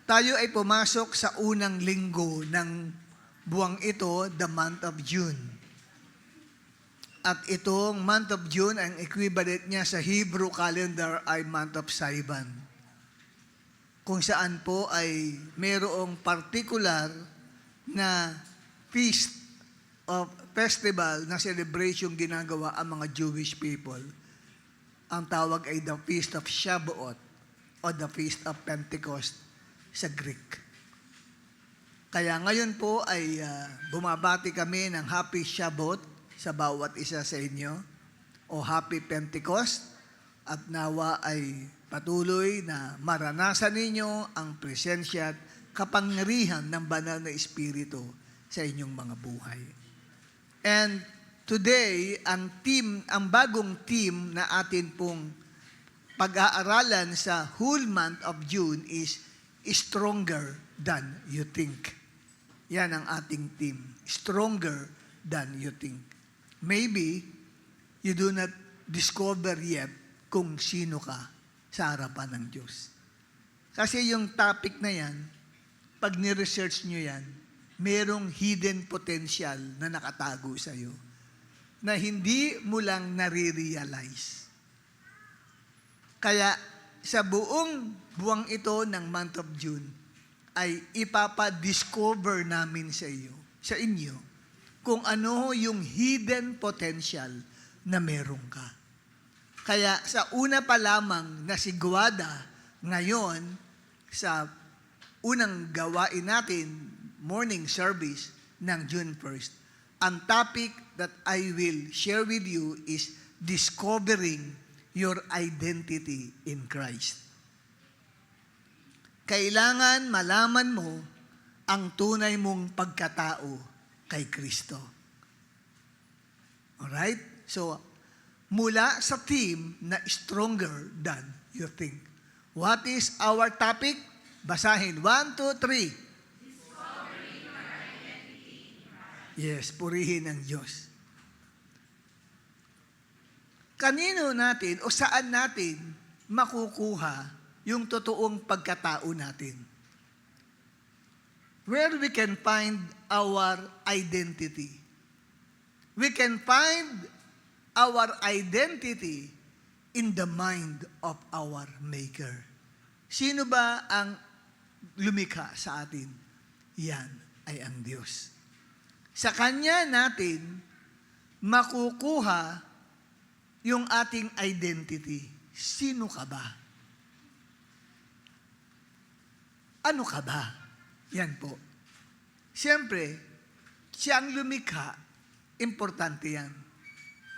Tayo ay pumasok sa unang linggo ng buwang ito, the month of June. At itong month of June, ang equivalent niya sa Hebrew calendar ay month of Sivan. Kung saan po ay mayroong particular na feast of festival na celebration ginagawa ang mga Jewish people. Ang tawag ay the Feast of Shavuot o the Feast of Pentecost sa Greek. Kaya ngayon po ay bumabati kami ng Happy Shavuot sa bawat isa sa inyo o Happy Pentecost at nawa ay patuloy na maranasan ninyo ang presensya at kapangyarihan ng banal na Espiritu sa inyong mga buhay. And today, ang bagong theme na atin pong pag-aaralan sa whole month of June is Stronger than you think. Yan ang ating theme. Stronger than you think. Maybe you do not discover yet kung sino ka sa harapan ng Diyos. Kasi yung topic na yan, pag ni-research nyo yan, merong hidden potential na nakatago sa iyo na hindi mo lang nare-realize. Kaya sa buong buwang ito ng month of June ay ipapa-discover namin sa inyo, kung ano yung hidden potential na meron ka. Kaya sa una pa lamang na sigwada ngayon sa unang gawain natin, morning service ng June 1st, ang topic that I will share with you is discovering your identity in Christ. Kailangan malaman mo ang tunay mong pagkatao kay Kristo. Alright? So, mula sa theme na stronger than you think. What is our topic? Basahin. 1, 2, 3. Yes, purihin ang Diyos. Kanino natin o saan natin makukuha yung totoong pagkatao natin? Where we can find our identity. We can find our identity in the mind of our Maker. Sino ba ang lumikha sa atin? Yan ay ang Diyos. Sa Kanya natin makukuha yung ating identity. Sino ka ba? Ano ka ba? Yan po. Siyempre, siyang lumikha, importante yan.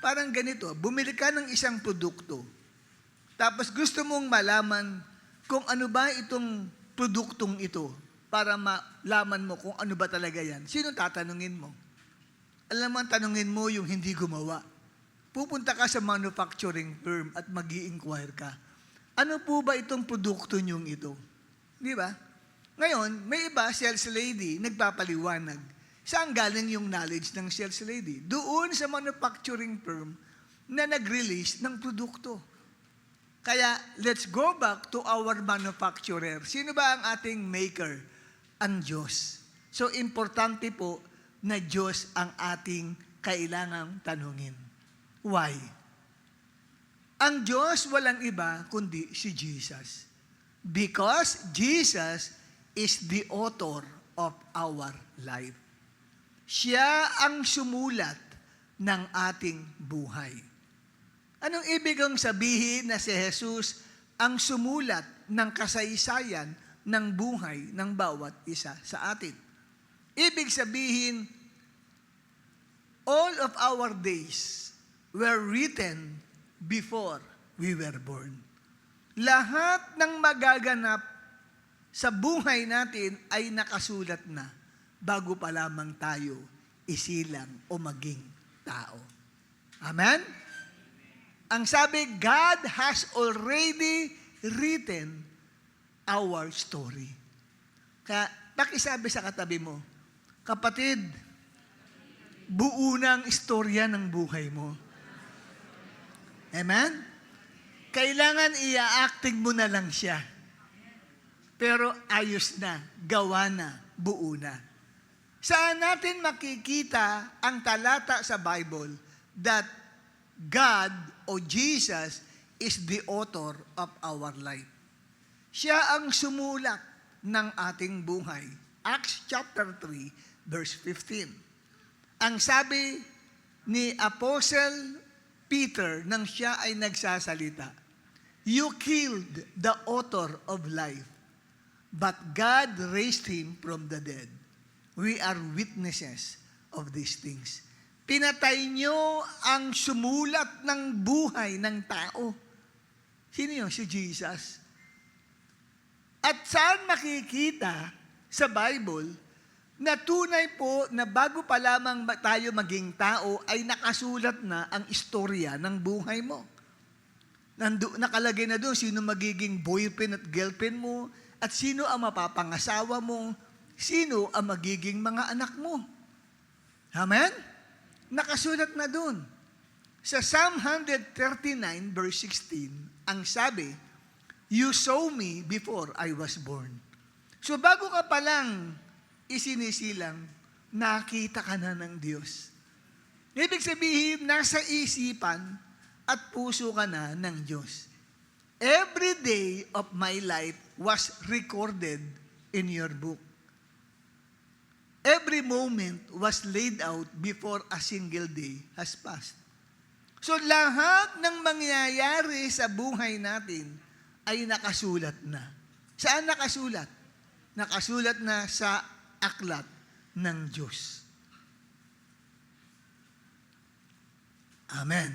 Parang ganito, bumili ka ng isang produkto, tapos gusto mong malaman kung ano ba itong produktong ito para malaman mo kung ano ba talaga yan. Sino tatanungin mo? Alam mo, tanungin mo yung hindi gumawa. Pupunta ka sa manufacturing firm at mag-i-inquire ka. Ano po ba itong produkto niyong ito? Di ba? Ngayon, may iba, sales lady, nagpapaliwanag. Saan galing yung knowledge ng sales lady? Doon sa manufacturing firm na nag-release ng produkto. Kaya, let's go back to our manufacturer. Sino ba ang ating maker? Ang Diyos. So, importante po na Diyos ang ating kailangang tanungin. Why? Ang Diyos walang iba kundi si Jesus. Because Jesus is the author of our life. Siya ang sumulat ng ating buhay. Anong ibig ang sabihin na si Jesus ang sumulat ng kasaysayan ng buhay ng bawat isa sa atin? Ibig sabihin, all of our days were written before we were born. Lahat ng magaganap sa buhay natin ay nakasulat na bago pa lamang tayo isilang o maging tao. Amen? Ang sabi, God has already written our story. Kaya, pakisabi sa katabi mo, kapatid, buo na ang istorya ng buhay mo. Amen? Kailangan i-acting mo na lang siya. Pero ayos na, gawa na, buo na. Saan natin makikita ang talata sa Bible that God o Jesus is the author of our life? Siya ang sumulat ng ating buhay. Acts chapter 3, verse 15. Ang sabi ni Apostle Peter nang siya ay nagsasalita, "You killed the author of life, but God raised him from the dead. We are witnesses of these things." Pinatay niyo ang sumulat ng buhay ng tao. Sino yun? Si Jesus. At saan makikita sa Bible na tunay po na bago pa lamang tayo maging tao ay nakasulat na ang istorya ng buhay mo. Nakalagay na doon sino magiging boyfriend at girlfriend mo, at sino ang mapapangasawa mo, sino ang magiging mga anak mo. Amen? Nakasulat na doon. Sa Psalm 139 verse 16, ang sabi, "You saw me before I was born." So bago ka pa lang isinisilang, nakita ka na ng Diyos. Ibig sabihin, nasa isipan at puso ka na ng Diyos. Every day of my life was recorded in your book. Every moment was laid out before a single day has passed. So lahat ng mangyayari sa buhay natin ay nakasulat na. Saan nakasulat? Nakasulat na sa aklat ng Diyos. Amen.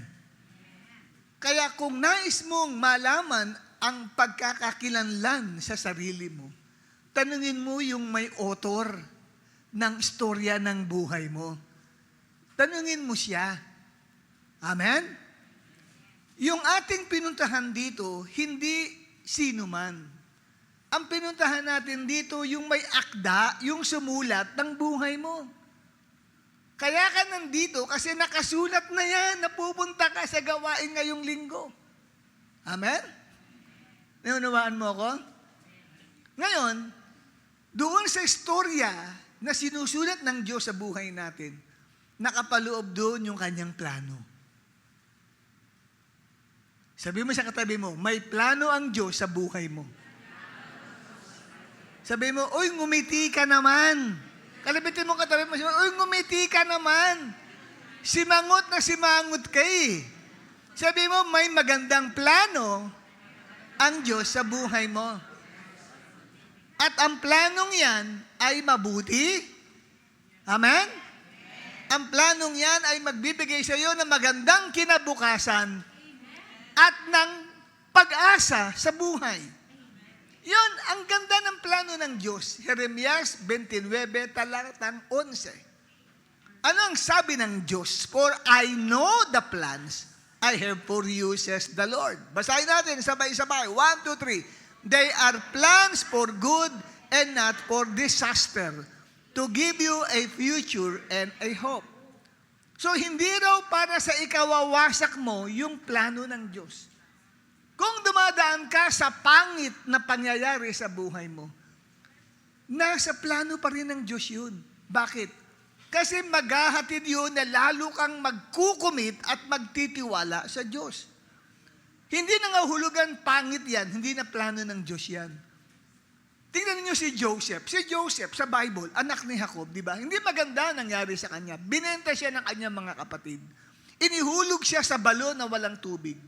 Kaya kung nais mong malaman ang pagkakakilanlan sa sarili mo, tanungin mo yung may author ng istorya ng buhay mo. Tanungin mo siya. Amen? Yung ating pinuntahan dito, hindi sino man. Ang pinuntahan natin dito, yung may akda, yung sumulat ng buhay mo. Kaya ka nandito kasi nakasulat na yan, napupunta ka sa gawain ngayong linggo. Amen? Naunawaan mo ako? Ngayon, doon sa istorya na sinusulat ng Diyos sa buhay natin, nakapaloob doon yung kanyang plano. Sabi mo sa katabi mo, may plano ang Diyos sa buhay mo. Sabi mo, "Uy, ngumiti ka naman." Kalabitin mo katabi mo, "Uy, ngumiti ka naman. Simangot na simangot ka eh." Sabi mo, may magandang plano ang Diyos sa buhay mo. At ang planong yan ay mabuti. Amen? Ang planong yan ay magbibigay sa iyo ng magandang kinabukasan at ng pag-asa sa buhay. Yun, ang ganda ng plano ng Diyos. Jeremias 29, talatang 11. Ano ang sabi ng Diyos? "For I know the plans I have for you, says the Lord." Basahin natin, sabay-sabay. 1, 2, 3. "They are plans for good and not for disaster, to give you a future and a hope." So, hindi raw para sa ikawawasak mo yung plano ng Diyos. Kung dumadaan ka sa pangit na pangyayari sa buhay mo, nasa plano pa rin ng Diyos yun. Bakit? Kasi maghahatid yun na lalo kang magkukumit at magtitiwala sa Diyos. Hindi nangahulugan pangit yan, hindi na plano ng Diyos yan. Tingnan niyo si Joseph. Si Joseph sa Bible, anak ni Jacob, di ba? Hindi maganda nangyari sa kanya. Binenta siya ng kanyang mga kapatid. Inihulog siya sa balon na walang tubig.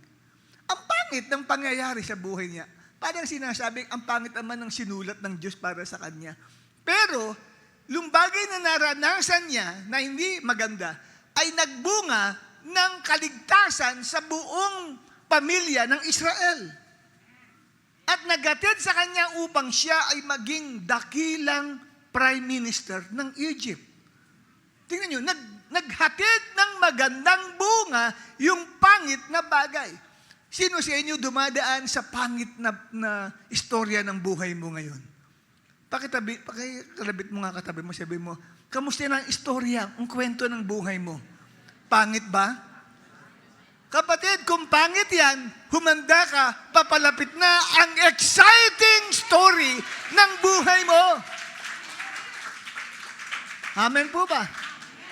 Ang pangit ng pangyayari sa buhay niya. Parang sinasabing, ang pangit naman ng sinulat ng Diyos para sa kanya. Pero, lumbagay na naranasan niya na hindi maganda, ay nagbunga ng kaligtasan sa buong pamilya ng Israel. At naghatid sa kanya upang siya ay maging dakilang prime minister ng Egypt. Tingnan nyo, naghatid ng magandang bunga yung pangit na bagay. Sino sa inyo dumadaan sa pangit na istorya ng buhay mo ngayon? Pakikalabit mo nga katabi mo, sabi mo, kamusta na ang istorya, ang kwento ng buhay mo? Pangit ba? Kapatid, kung pangit yan, humanda ka, papalapit na ang exciting story ng buhay mo. Amen po ba?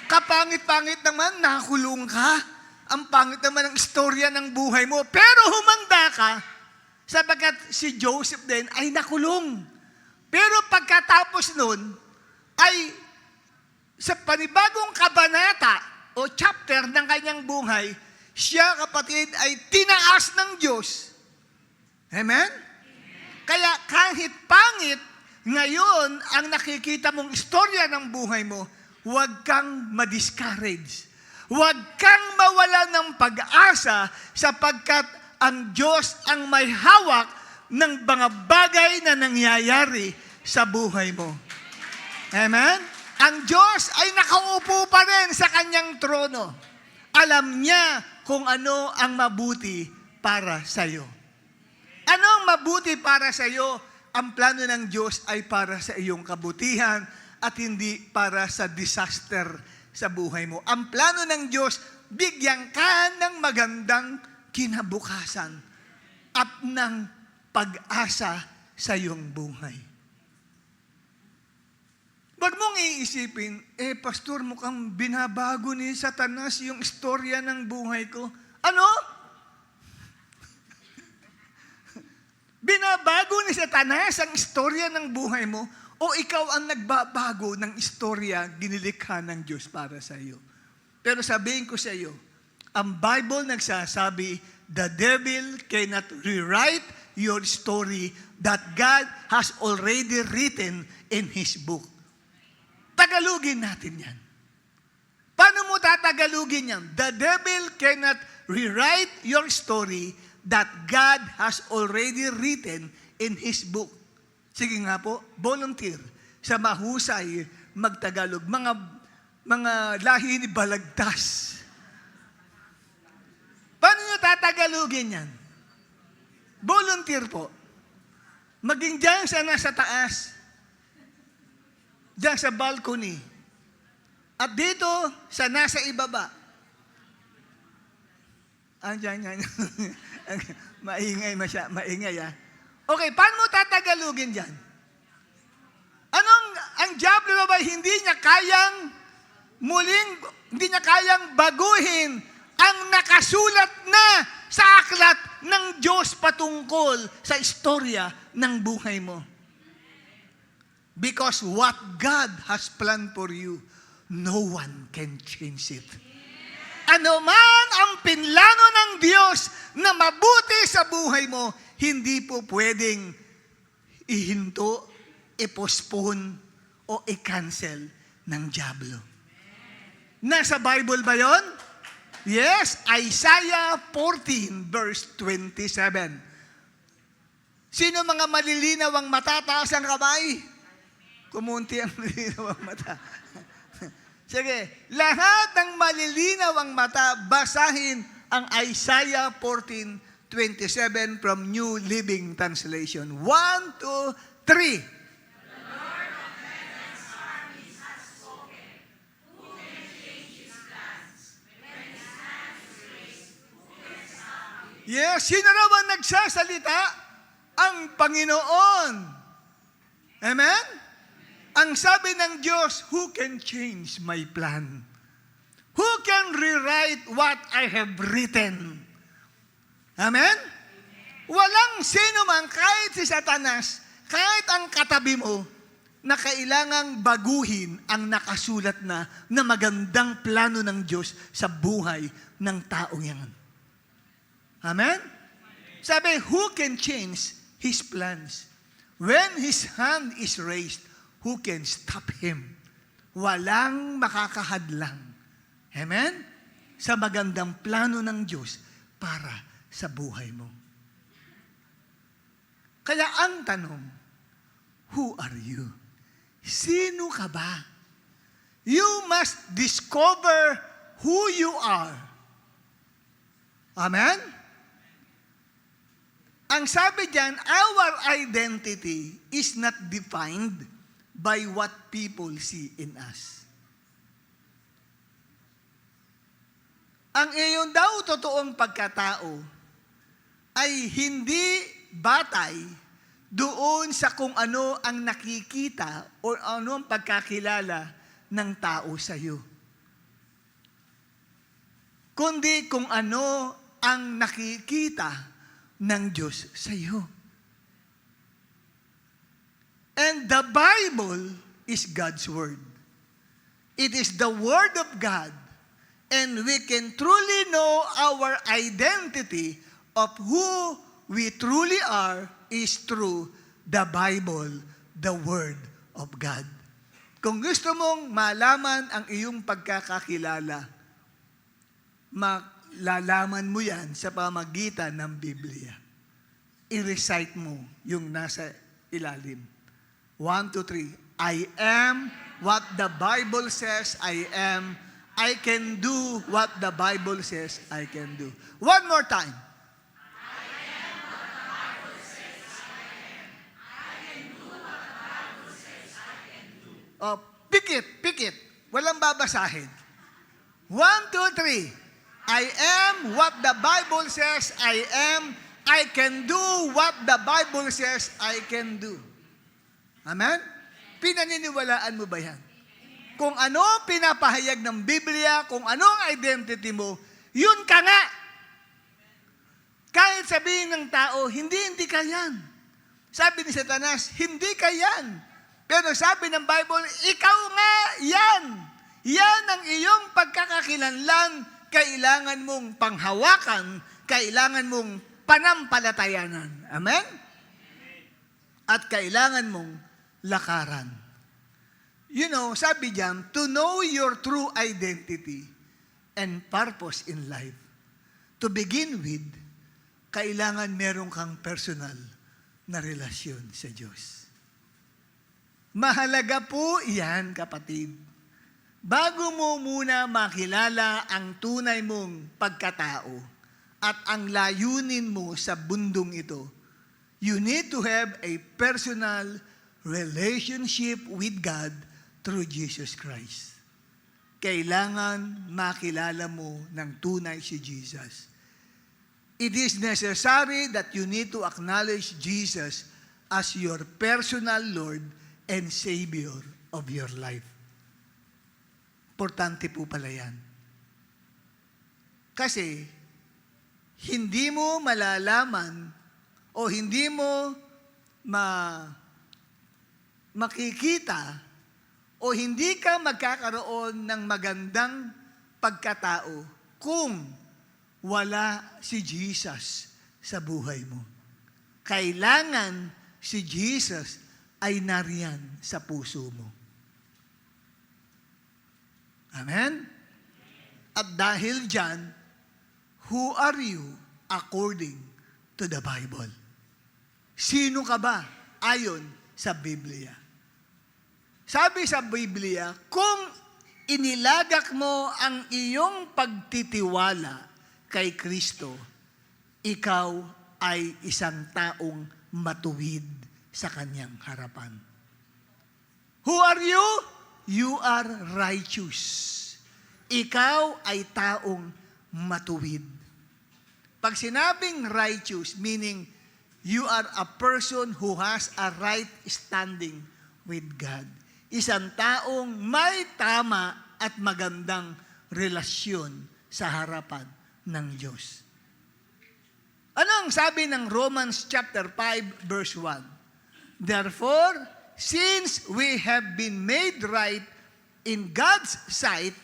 Kapangit-pangit naman, nakulong ka. Ang pangit naman ang istorya ng buhay mo. Pero humanda ka, sapagkat si Joseph din ay nakulong. Pero pagkatapos nun, ay sa panibagong kabanata o chapter ng kanyang buhay, siya, kapatid, ay tinaas ng Diyos. Amen? Kaya kahit pangit, ngayon, ang nakikita mong istorya ng buhay mo, huwag kang ma-discourage. Huwag kang mawala ng pag-asa sapagkat ang Diyos ang may hawak ng mga bagay na nangyayari sa buhay mo. Amen? Ang Diyos ay nakaupo pa rin sa kanyang trono. Alam niya kung ano ang mabuti para sa iyo. Ano ang mabuti para sa iyo? Ang plano ng Diyos ay para sa iyong kabutihan at hindi para sa disaster sa buhay mo. Ang plano ng Diyos, bigyan ka ng magandang kinabukasan at ng pag-asa sa iyong buhay. Huwag mong iisipin, pastor, mukhang binabago ni Satanas yung istorya ng buhay ko. Ano? Binabago ni Satanas ang istorya ng buhay mo o ikaw ang nagbabago ng istorya ginilikha ng Diyos para sa iyo? Pero sabihin ko sa iyo, ang Bible nagsasabi, the devil cannot rewrite your story that God has already written in His book. Tagalugin natin yan. Paano mo tatagalugin yan? The devil cannot rewrite your story that God has already written in His book. Sige nga po, volunteer sa mahusay magtagalog. Mga lahi ni Balagtas. Paano nyo tatagalugin yan? Volunteer po. Maging dyan sa nasa taas. Diyan sa balcony. At dito, sa nasa ibaba. Diyan. Maingay ah. Okay, paano mo tatagalugin dyan? Ang diablo ba hindi niya kayang baguhin ang nakasulat na sa aklat ng Diyos patungkol sa istorya ng buhay mo? Because what God has planned for you, no one can change it. Ano man ang pinlano ng Diyos na mabuti sa buhay mo, hindi po pwedeng ihinto, i-postpone, o i-cancel ng diablo. Nasa Bible ba yon? Yes, Isaiah 14 verse 27. Sino mga malilinaw ang matataas ang kamay? Kumunti ang malilinaw ang mata. Sige, lahat ng malilinaw ang mata, basahin ang Isaiah 14:27 from New Living Translation. 1, 2, 3. Yes, sino raw ang nagsasalita? Ang Panginoon. Amen? Ang sabi ng Diyos, who can change my plan? Who can rewrite what I have written? Amen? Walang sino man, kahit si Satanas, kahit ang katabi mo, na kailangang baguhin ang nakasulat na magandang plano ng Diyos sa buhay ng taong yan. Amen? Sabi, who can change His plans? When His hand is raised, who can stop Him? Walang makakahadlang. Amen? Sa magandang plano ng Diyos para sa buhay mo. Kaya ang tanong, who are you? Sino ka ba? You must discover who you are. Amen? Ang sabi diyan, our identity is not defined by what people see in us. Ang iyong daw totoong pagkatao ay hindi batay doon sa kung ano ang nakikita o ano ang pagkakilala ng tao sa iyo, kundi kung ano ang nakikita ng Diyos sa iyo. And the Bible is God's Word. It is the Word of God. And we can truly know our identity of who we truly are is through the Bible, the Word of God. Kung gusto mong malaman ang iyong pagkakakilala, malalaman mo yan sa pamagitan ng Biblia. I-recite mo yung nasa ilalim. 1, 2, 3. I am what the Bible says I am. I can do what the Bible says I can do. One more time. I am what the Bible says I am. I can do what the Bible says I can do. Oh, pick it. Walang babasahin. 1, 2, 3. I am what the Bible says I am. I can do what the Bible says I can do. Amen? Pinaniniwalaan mo ba yan? Kung ano pinapahayag ng Biblia, kung ano ang identity mo, yun ka nga. Kahit sabihin ng tao, hindi ka yan. Sabi ni Satanas, hindi ka yan. Pero sabi ng Bible, ikaw nga yan. Yan ang iyong pagkakakilanlan, kailangan mong panghawakan, kailangan mong panampalatayanan. Amen? At kailangan mong lakaran. You know, sabi diyan, to know your true identity and purpose in life. To begin with, kailangan meron kang personal na relasyon sa Diyos. Mahalaga po iyan, kapatid. Bago mo muna makilala ang tunay mong pagkatao at ang layunin mo sa bundong ito, you need to have a personal relationship with God through Jesus Christ. Kailangan makilala mo ng tunay si Jesus. It is necessary that you need to acknowledge Jesus as your personal Lord and Savior of your life. Importante po pala yan. Kasi, hindi mo malalaman o hindi mo makikita o hindi ka magkakaroon ng magandang pagkatao kung wala si Jesus sa buhay mo. Kailangan si Jesus ay nariyan sa puso mo. Amen? At dahil dyan, who are you according to the Bible? Sino ka ba ayon sa Biblia? Sabi sa Biblia, kung inilagak mo ang iyong pagtitiwala kay Kristo, ikaw ay isang taong matuwid sa kanyang harapan. Who are you? You are righteous. Ikaw ay taong matuwid. Pag sinabing righteous, meaning you are a person who has a right standing with God. Isang taong may tama at magandang relasyon sa harapan ng Diyos. Ano ang sabi ng Romans chapter 5 verse 1? Therefore, since we have been made right in God's sight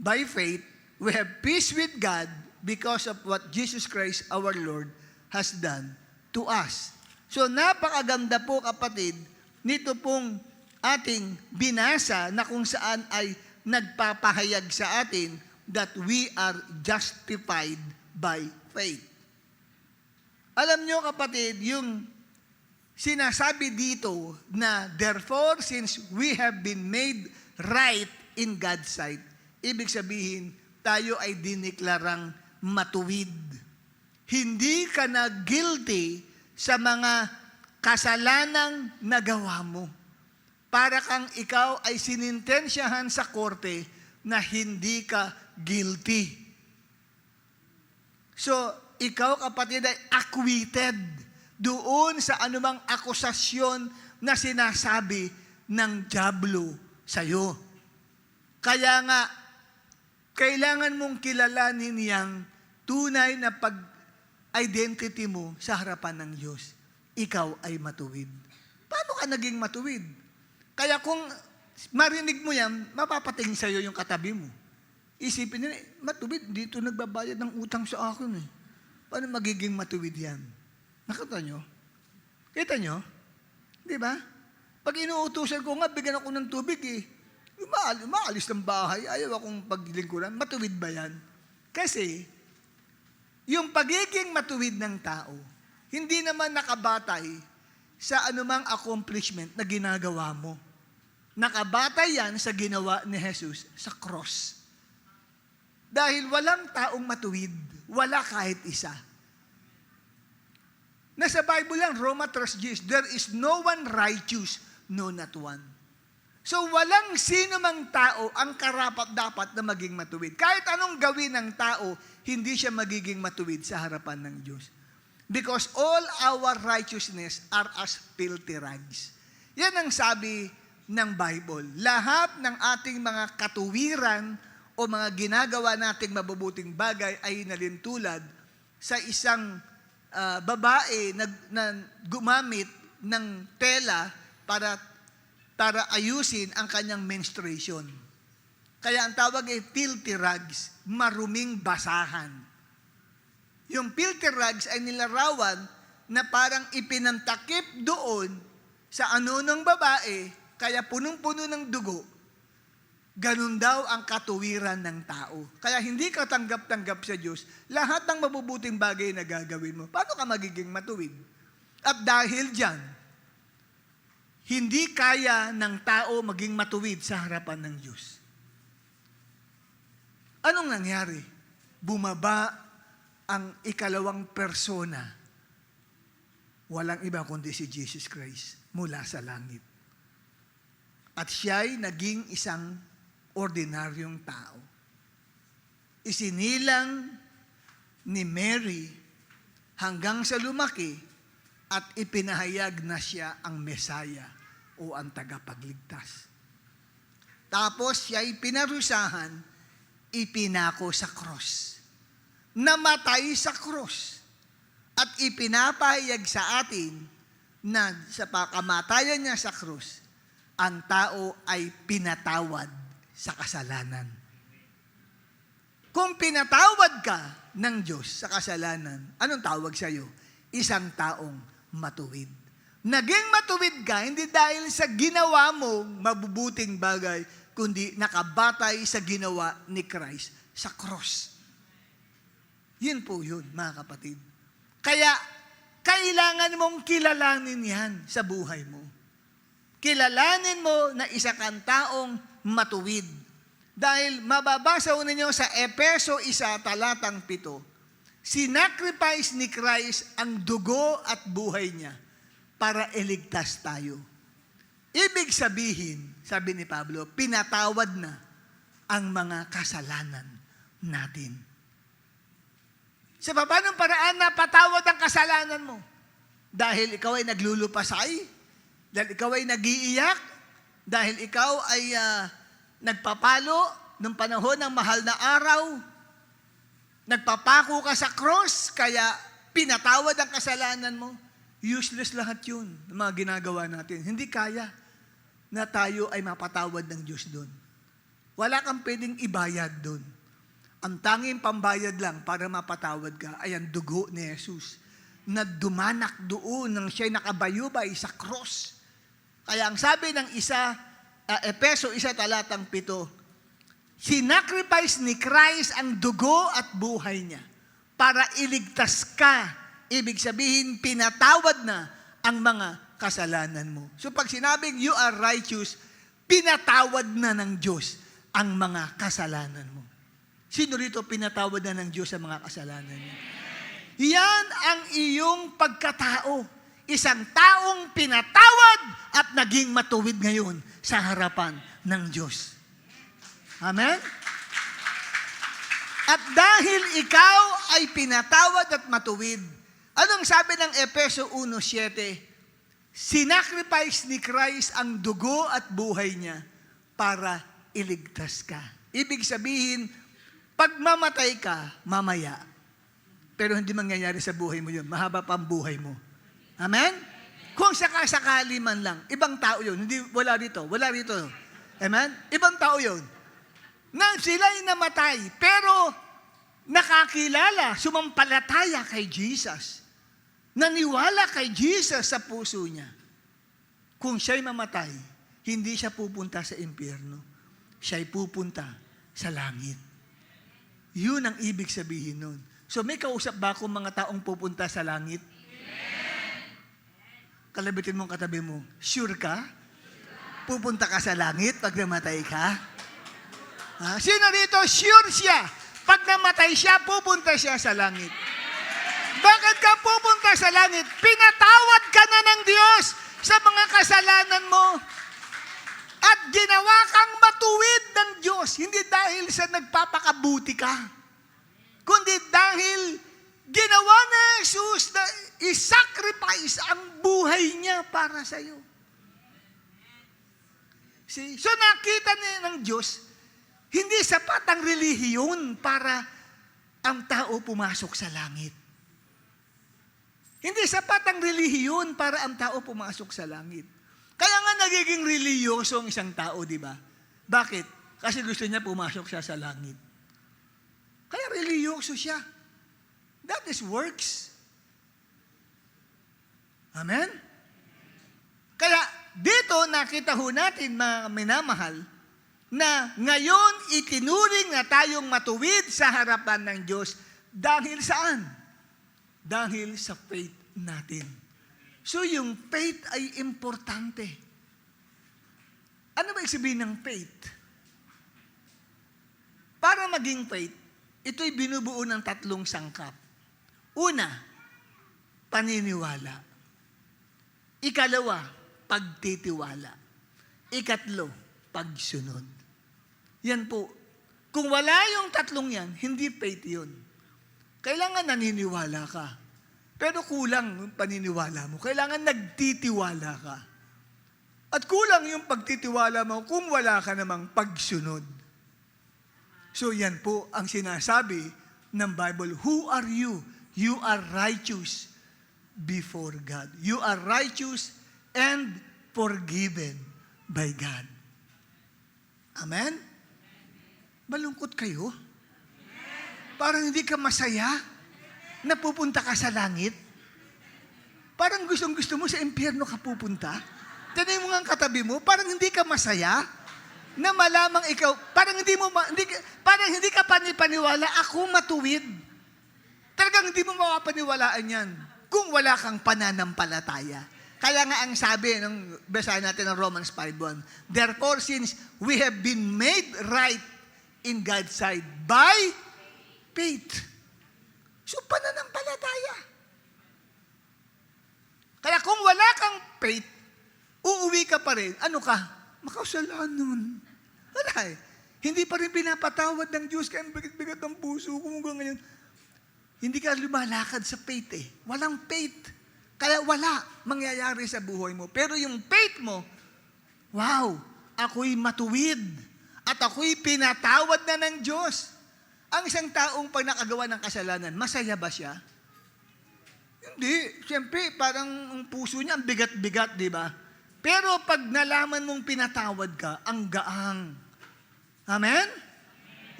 by faith, we have peace with God because of what Jesus Christ our Lord has done to us. So napakaganda po, kapatid, nito pong ating binasa na kung saan ay nagpapahayag sa atin that we are justified by faith. Alam nyo, kapatid, yung sinasabi dito na therefore, since we have been made right in God's sight, ibig sabihin, tayo ay diniklarang matuwid. Hindi ka na guilty sa mga kasalanang nagawa mo. Para kang ikaw ay sinintensyahan sa korte na hindi ka guilty. So, ikaw, kapatid, ay acquitted. doon sa anumang akusasyon na sinasabi ng dyablo sa'yo. Kaya nga, kailangan mong kilalanin yang tunay na pag-identity mo sa harapan ng Diyos. Ikaw ay matuwid. Paano ka naging matuwid? Kaya kung marinig mo yan, mapapatingin sa'yo yung katabi mo. Isipin nila, matuwid, dito nagbabayad ng utang sa akin eh. Paano magiging matuwid yan? Nakita nyo? Kita nyo? Di ba? Pag inuutusan ko nga, bigyan ako ng tubig eh. Umaalis ng bahay, ayaw akong paglingkuran. Matuwid ba yan? Kasi, yung pagiging matuwid ng tao, hindi naman nakabatay sa anumang accomplishment na ginagawa mo. Nakabatay yan sa ginawa ni Jesus sa cross. Dahil walang taong matuwid, wala kahit isa. Nasa Bible lang, Roma 3:10, there is no one righteous, no not one. So walang sino mang tao ang karapat-dapat na maging matuwid. Kahit anong gawin ng tao, hindi siya magiging matuwid sa harapan ng Diyos. Because all our righteousness are as filthy rags. Yan ang sabi ng Bible. Lahat ng ating mga katuwiran o mga ginagawa nating mabubuting bagay ay nalintulad sa isang babae na gumamit ng tela para ayusin ang kanyang menstruation. Kaya ang tawag ay filthy rags, maruming basahan. Yung filthy rags ay nilarawan na parang ipinantakip doon sa ano ng babae, kaya punong-puno ng dugo. Ganun daw ang katuwiran ng tao. Kaya hindi ka tanggap-tanggap sa Diyos, lahat ng mabubuting bagay na gagawin mo. Paano ka magiging matuwid? At dahil dyan, hindi kaya ng tao maging matuwid sa harapan ng Diyos. Anong nangyari? Bumaba ang ikalawang persona. Walang iba kundi si Jesus Christ mula sa langit. At siya'y naging isang ordinaryong tao. Isinilang ni Mary hanggang sa lumaki at ipinahayag na siya ang Mesaya o ang tagapagligtas. Tapos siya'y pinarusahan, ipinako sa cross. Namatay sa cross. At ipinapahayag sa atin na sa pagkamatayan niya sa cross, ang tao ay pinatawad sa kasalanan. Kung pinatawad ka ng Diyos sa kasalanan, anong tawag sa iyo? Isang taong matuwid. Naging matuwid ka, hindi dahil sa ginawa mong mabubuting bagay, kundi nakabatay sa ginawa ni Christ sa cross. Yun po yun, mga kapatid. Kaya, kailangan mong kilalanin yan sa buhay mo. Kilalanin mo na isa kang taong matuwid. Dahil mababasa ninyo sa Efeso 1, talatang 7, sinacrifice ni Christ ang dugo at buhay niya para iligtas tayo. Ibig sabihin, sabi ni Pablo, pinatawad na ang mga kasalanan natin. Sa paanong paraan na patawad ang kasalanan mo? Dahil ikaw ay naglulupasay? Dahil ikaw ay nag-iiyak? Dahil ikaw ay nagpapalo ng panahon ng mahal na araw? Nagpapako ka sa cross, kaya pinatawad ang kasalanan mo? Useless lahat yun, ng mga ginagawa natin. Hindi kaya na tayo ay mapatawad ng Diyos doon. Wala kang pwedeng ibayad doon. Ang tanging pambayad lang para mapatawad ka ay ang dugo ni Jesus na dumanak doon nang siya'y nakabayubay sa cross. Kaya ang sabi ng Efeso 1, talatang 7, sinacrifice ni Christ ang dugo at buhay niya para iligtas ka. Ibig sabihin, pinatawad na ang mga kasalanan mo. So pag sinabing you are righteous, pinatawad na ng Diyos ang mga kasalanan mo. Sino rito pinatawad na ng Diyos sa mga kasalanan niya? Yan ang iyong pagkatao. Isang taong pinatawad at naging matuwid ngayon sa harapan ng Diyos. Amen? At dahil ikaw ay pinatawad at matuwid, Anong sabi ng Efeso 1:7? Sinacrifice ni Christ ang dugo at buhay niya para iligtas ka. Ibig sabihin, pag mamatay ka, mamaya. Pero hindi mangyayari sa buhay mo yun. Mahaba pa ang buhay mo. Amen? Kung sakasakali man lang, ibang tao yun. Hindi, wala rito. Amen? Ibang tao yun. Na sila'y namatay, pero nakakilala, sumampalataya kay Jesus. Naniwala kay Jesus sa puso niya. Kung siya'y mamatay, hindi siya pupunta sa impyerno. Siya'y pupunta sa langit. Yun ang ibig sabihin nun. So may kausap ba akong mga taong pupunta sa langit? Kalabitin mong katabi mo, sure ka? Pupunta ka sa langit pag namatay ka? Ha? Sino rito? Sure siya. Pag namatay siya, pupunta siya sa langit. Bakit ka pupunta sa langit? Pinatawad ka na ng Diyos sa mga kasalanan mo. At ginawa kang matuwid ng Diyos. Hindi dahil sa nagpapakabuti ka, kundi dahil ginawa na Jesus na isacrifice ang buhay niya para sa iyo. See? So nakita niya ng Diyos, hindi sapat ang relihiyon para ang tao pumasok sa langit. Hindi sapat ang relihiyon para ang tao pumasok sa langit. Kaya nga nagiging reliyoso ang isang tao, di ba? Bakit? Kasi gusto niya pumasok siya sa langit. Kaya reliyoso siya. That is works. Amen? Kaya dito nakita ho natin, mga minamahal, na ngayon itinuring na tayong matuwid sa harapan ng Diyos dahil saan? Dahil sa faith natin. So yung faith ay importante. Ano ba sabihin ng faith? Para maging faith, ito'y binubuo ng 3 sangkap. Una, paniniwala. Ikalawa, pagtitiwala. Ikatlo, pagsunod. Yan po. Kung wala yung 3 yan, hindi faith yun. Kailangan naniniwala ka. Pero kulang yung paniniwala mo. Kailangan nagtitiwala ka. At kulang yung pagtitiwala mo kung wala ka namang pagsunod. So yan po ang sinasabi ng Bible. Who are you? You are righteous before God. You are righteous and forgiven by God. Amen? Malungkot kayo? Parang hindi ka masaya na pupunta ka sa langit? Parang gustong-gusto mo sa impyerno ka pupunta? Tanay mo nga ang katabi mo, parang hindi ka masaya na malamang ikaw, parang hindi ka panipaniwala, ako matuwid. Talagang hindi mo mapapaniwalaan yan kung wala kang pananampalataya. Kaya nga ang sabi, nung basahin natin ng Romans 5:1, therefore, since we have been made right in God's sight by faith. So, pananampalataya. Kaya kung wala kang faith, uuwi ka pa rin. Ano ka? Makasalanan. Wala eh. Hindi pa rin pinapatawad ng Diyos kaya bigat-bigat ng puso ko hanggang ngayon. Hindi ka lumalakad sa faith eh. Walang faith. Kaya wala mangyayari sa buhay mo. Pero yung faith mo, wow, ako'y matuwid. At ako'y pinatawad na ng Diyos. Ang isang taong pag nakagawa ng kasalanan, masaya ba siya? Hindi. Siyempre, parang ang puso niya, ang bigat-bigat, di ba? Pero pag nalaman mong pinatawad ka, ang gaang. Amen?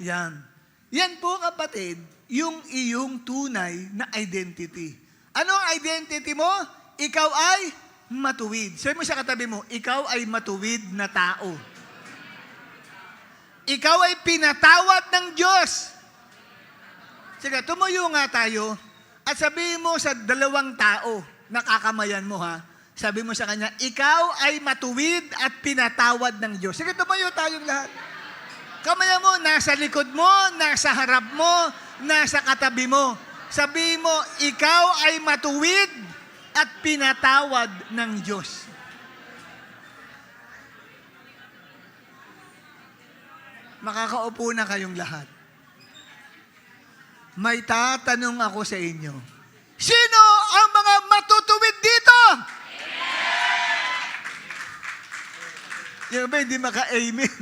Yan. Yan po, kapatid, yung iyong tunay na identity. Ano ang identity mo? Ikaw ay matuwid. Sabi mo sa katabi mo, ikaw ay matuwid na tao. Ikaw ay pinatawad ng Diyos. Sige, tumuyo nga tayo at sabihin mo sa 2 tao, nakakamayan mo ha, sabi mo sa kanya, ikaw ay matuwid at pinatawad ng Diyos. Sige, tumayo tayong lahat. Kamayan mo, nasa likod mo, nasa harap mo, nasa katabi mo. Sabihin mo, ikaw ay matuwid at pinatawad ng Diyos. Makakaupo na kayong lahat. May tatanong ako sa inyo. Sino ang mga matutuwid dito? Yung ba hindi maka-amen?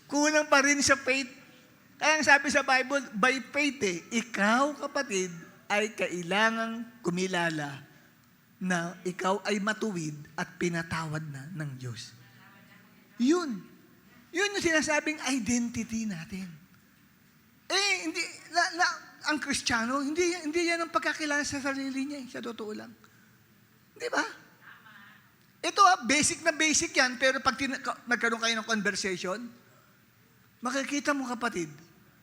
Kulang pa rin sa faith. Kaya ang sabi sa Bible, by faith ikaw kapatid ay kailangang kumilala na ikaw ay matuwid at pinatawad na ng Diyos. Yun. Yun yung sinasabing identity natin. Hindi, ang Kristiyano, hindi yan ang pagkakilala sa sarili niya, sa totoo lang. Di ba? Ito basic na basic yan, pero pag nagkaroon kayo ng conversation, makikita mo kapatid,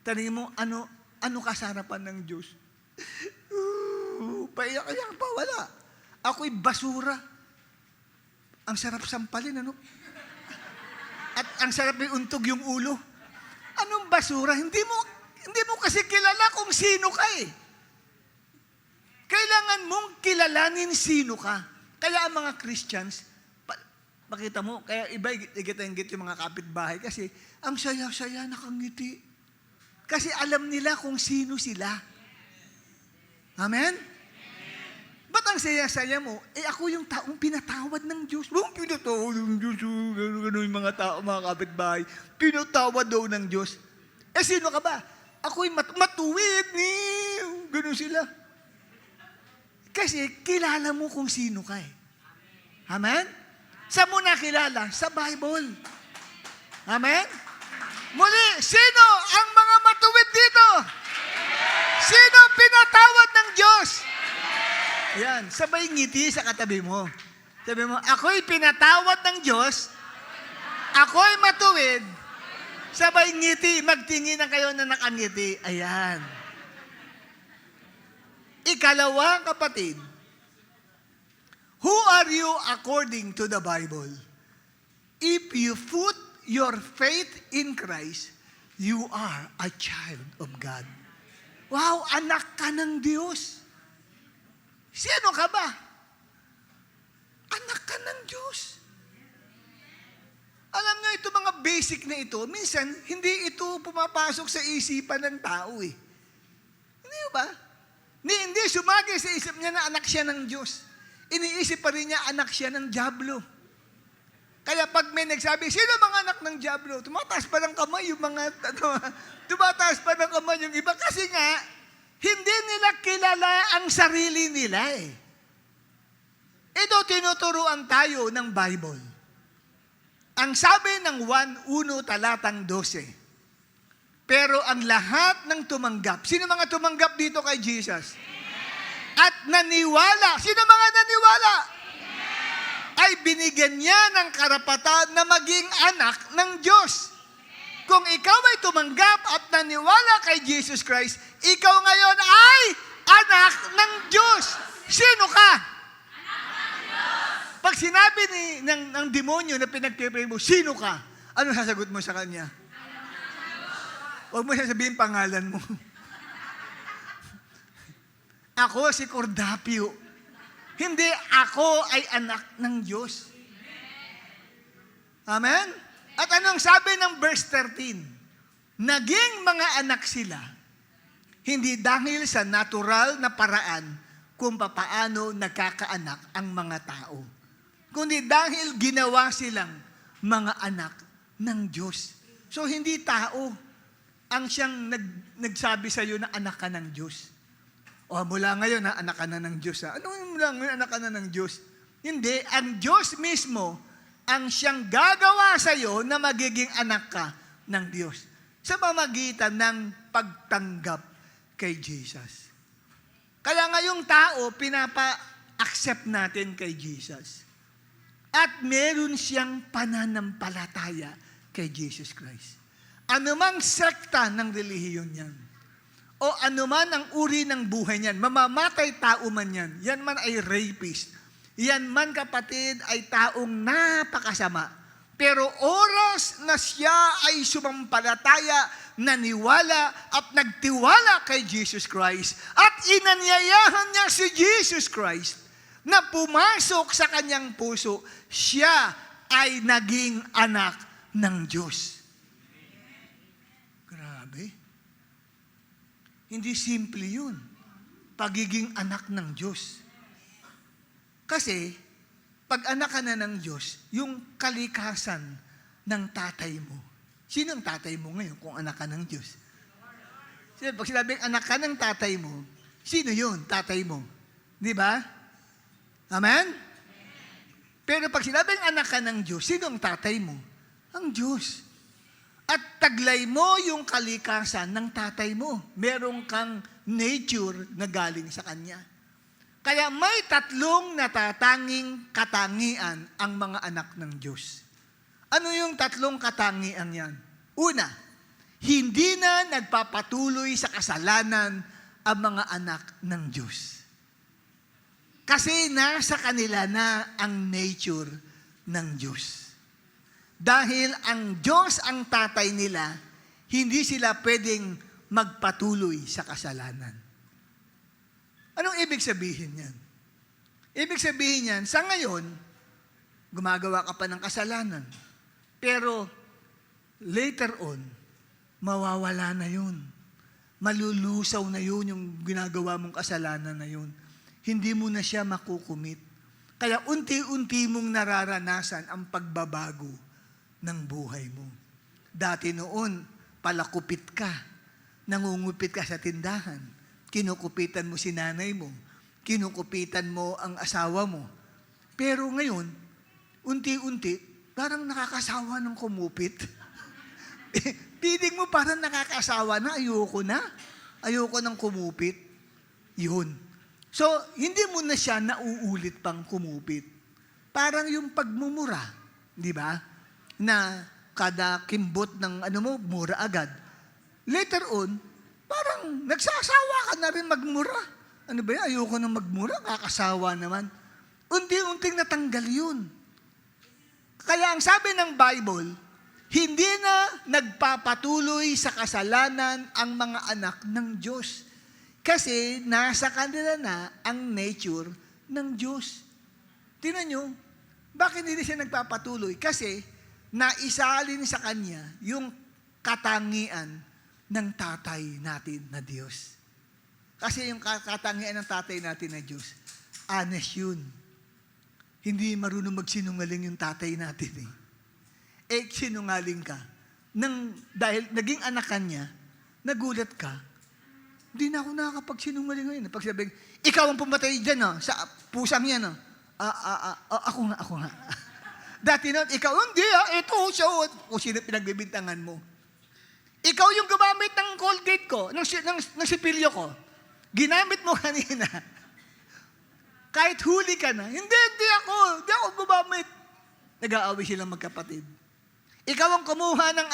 tanongin mo, ano ka sa harapan ng Diyos? Paiyak-iyak pa, wala. Ako'y basura. Ang sarap sampalin, ano? At ang sarap iuntog yung ulo. Anong basura? Hindi mo kasi kilala kung sino ka eh. Kailangan mong kilalanin sino ka. Kaya ang mga Christians, makita mo, kaya iba igit yung mga kapitbahay kasi ang saya-saya nakangiti. Kasi alam nila kung sino sila. Amen? Ba't ang saya-saya mo? Ako yung taong pinatawad ng Diyos. Pinatawad ng Diyos. Gano'n yung mga tao, mga kapitbahay. Pinatawad daw ng Diyos. Sino ka ba? Ako'y matuwid. Gano'n sila. Kasi kilala mo kung sino ka eh. Amen? Saan mo nakilala? Sa Bible. Amen? Muli, sino ang mga matuwid dito? Sino pinatawad ng Diyos? Yan, sabay ngiti sa katabi mo. Sabi mo, ako'y pinatawad ng Diyos, ako'y matuwid, sabay ngiti, magtingin na kayo na nakangiti. Ayan. Ikalawa, kapatid, who are you according to the Bible? If you put your faith in Christ, you are a child of God. Wow, anak ka ng Diyos. Sino ka ba? Anak ka ng Diyos. Alam nyo, ito mga basic na ito, minsan, hindi ito pumapasok sa isipan ng tao eh. Hindi ba? Hindi sumagi sa isip niya na anak siya ng Diyos. Iniisip pa rin niya anak siya ng dyablo. Kaya pag may nagsabi, sino mga anak ng dyablo? Tumataas pa ng kamay yung mga, tumataas pa ng kamay yung iba. Kasi nga, hindi nila kilala ang sarili nila eh. Ito tinuturuan tayo ng Bible. Ang sabi ng 1 talatang 12, pero ang lahat ng tumanggap, sino mga tumanggap dito kay Jesus? At naniwala, sino mga naniwala? Ay binigyan niya ng karapatan na maging anak ng Diyos. Kung ikaw ay tumanggap at naniwala kay Jesus Christ, ikaw ngayon ay anak ng Diyos. Sino ka? Anak ng Diyos. Pag sinabi ng demonyo na pinagpipray mo, sino ka? Ano sasagot mo sa kanya? Anak ng Diyos. Huwag mo sasabihin pangalan mo. Ako si Cordapio. Hindi, ako ay anak ng Diyos. Amen? At anong sabi ng verse 13? Naging mga anak sila, hindi dahil sa natural na paraan kung papaano nagkakaanak ang mga tao, kundi dahil ginawa silang mga anak ng Diyos. So hindi tao ang siyang nagsabi sa iyo na anak ka ng Diyos. O mula ngayon na anak ka na ng Diyos. Ano mula ngayon anak ka na ng Diyos? Hindi, ang Diyos mismo ang siyang gagawa sa iyo na magiging anak ka ng Diyos sa pamamagitan ng pagtanggap kay Jesus. Kaya ngayong tao, pinapa-accept natin kay Jesus. At meron siyang pananampalataya kay Jesus Christ. Anumang sekta ng relihiyon yan, o anuman ang uri ng buhay niyan, mamamatay tao man yan, yan man ay rapist, yan man kapatid ay taong napakasama. Pero oras na siya ay sumampalataya, naniwala at nagtiwala kay Jesus Christ at inanyayahan niya si Jesus Christ na pumasok sa kanyang puso, siya ay naging anak ng Diyos. Grabe. Hindi simple yun. pagiging anak ng Diyos. Kasi, pag anak ka na ng Diyos, yung kalikasan ng tatay mo. Sino ang tatay mo ngayon kung anak ka ng Diyos? Pag sinabing anak ka ng tatay mo, sino yun, tatay mo? Di ba? Amen? Pero pag sinabing anak ka ng Diyos, sino ang tatay mo? Ang Diyos. At taglay mo yung kalikasan ng tatay mo. Meron kang nature na galing sa Kanya. Kaya may tatlong natatanging katangian ang mga anak ng Diyos. Ano yung tatlong katangian yan? Una, hindi na nagpapatuloy sa kasalanan ang mga anak ng Diyos. Kasi nasa kanila na ang nature ng Diyos. Dahil ang Diyos ang tatay nila, hindi sila pwedeng magpatuloy sa kasalanan. Anong ibig sabihin yan? Ibig sabihin yan, sa ngayon, gumagawa ka pa ng kasalanan. Pero later on, mawawala na yun. Malulusaw na yun yung ginagawa mong kasalanan na yun. Hindi mo na siya makukumit. Kaya unti-unti mong nararanasan ang pagbabago ng buhay mo. Dati noon, palakupit ka. Nangungupit ka sa tindahan. Kinukupitan mo si nanay mo. Kinukupitan mo ang asawa mo. Pero ngayon, unti-unti, parang nakakasawa ng kumupit. Piling mo parang nakakasawa na, ayoko na. Ayoko nang kumupit. Yun. So, hindi mo na siya nauulit pang kumupit. Parang yung pagmumura, di ba? Na kada kimbot ng mura agad. Later on, parang nagsasawa ka na rin magmura. Ano ba yan? Ayoko nang magmura, kakasawa naman. Unti-unting natanggal yun. Kaya ang sabi ng Bible, hindi na nagpapatuloy sa kasalanan ang mga anak ng Diyos. Kasi nasa kanila na ang nature ng Diyos. Tingnan nyo, bakit hindi siya nagpapatuloy? Kasi naisalin sa Kanya yung katangian ng tatay natin na Diyos. Kasi yung katangian ng tatay natin na Diyos, honest yun. Hindi marunong magsinungaling yung tatay natin eh. Sinungaling ka. Dahil naging anak ka niya, nagulat ka, hindi na ako nakakapagsinungaling ngayon. Pag sabing, ikaw ang pumatay dyan, sa pusang yan. Ako nga. Dati nun, ikaw, hindi ito siya. Kung sino pinagbibintangan mo. Ikaw yung gumamit ng Colgate ko, ng sipilyo ko. Ginamit mo kanina. Kahit huli ka na, hindi ako gumamit. Nag-aaway silang magkapatid. Ikaw ang kumuha ng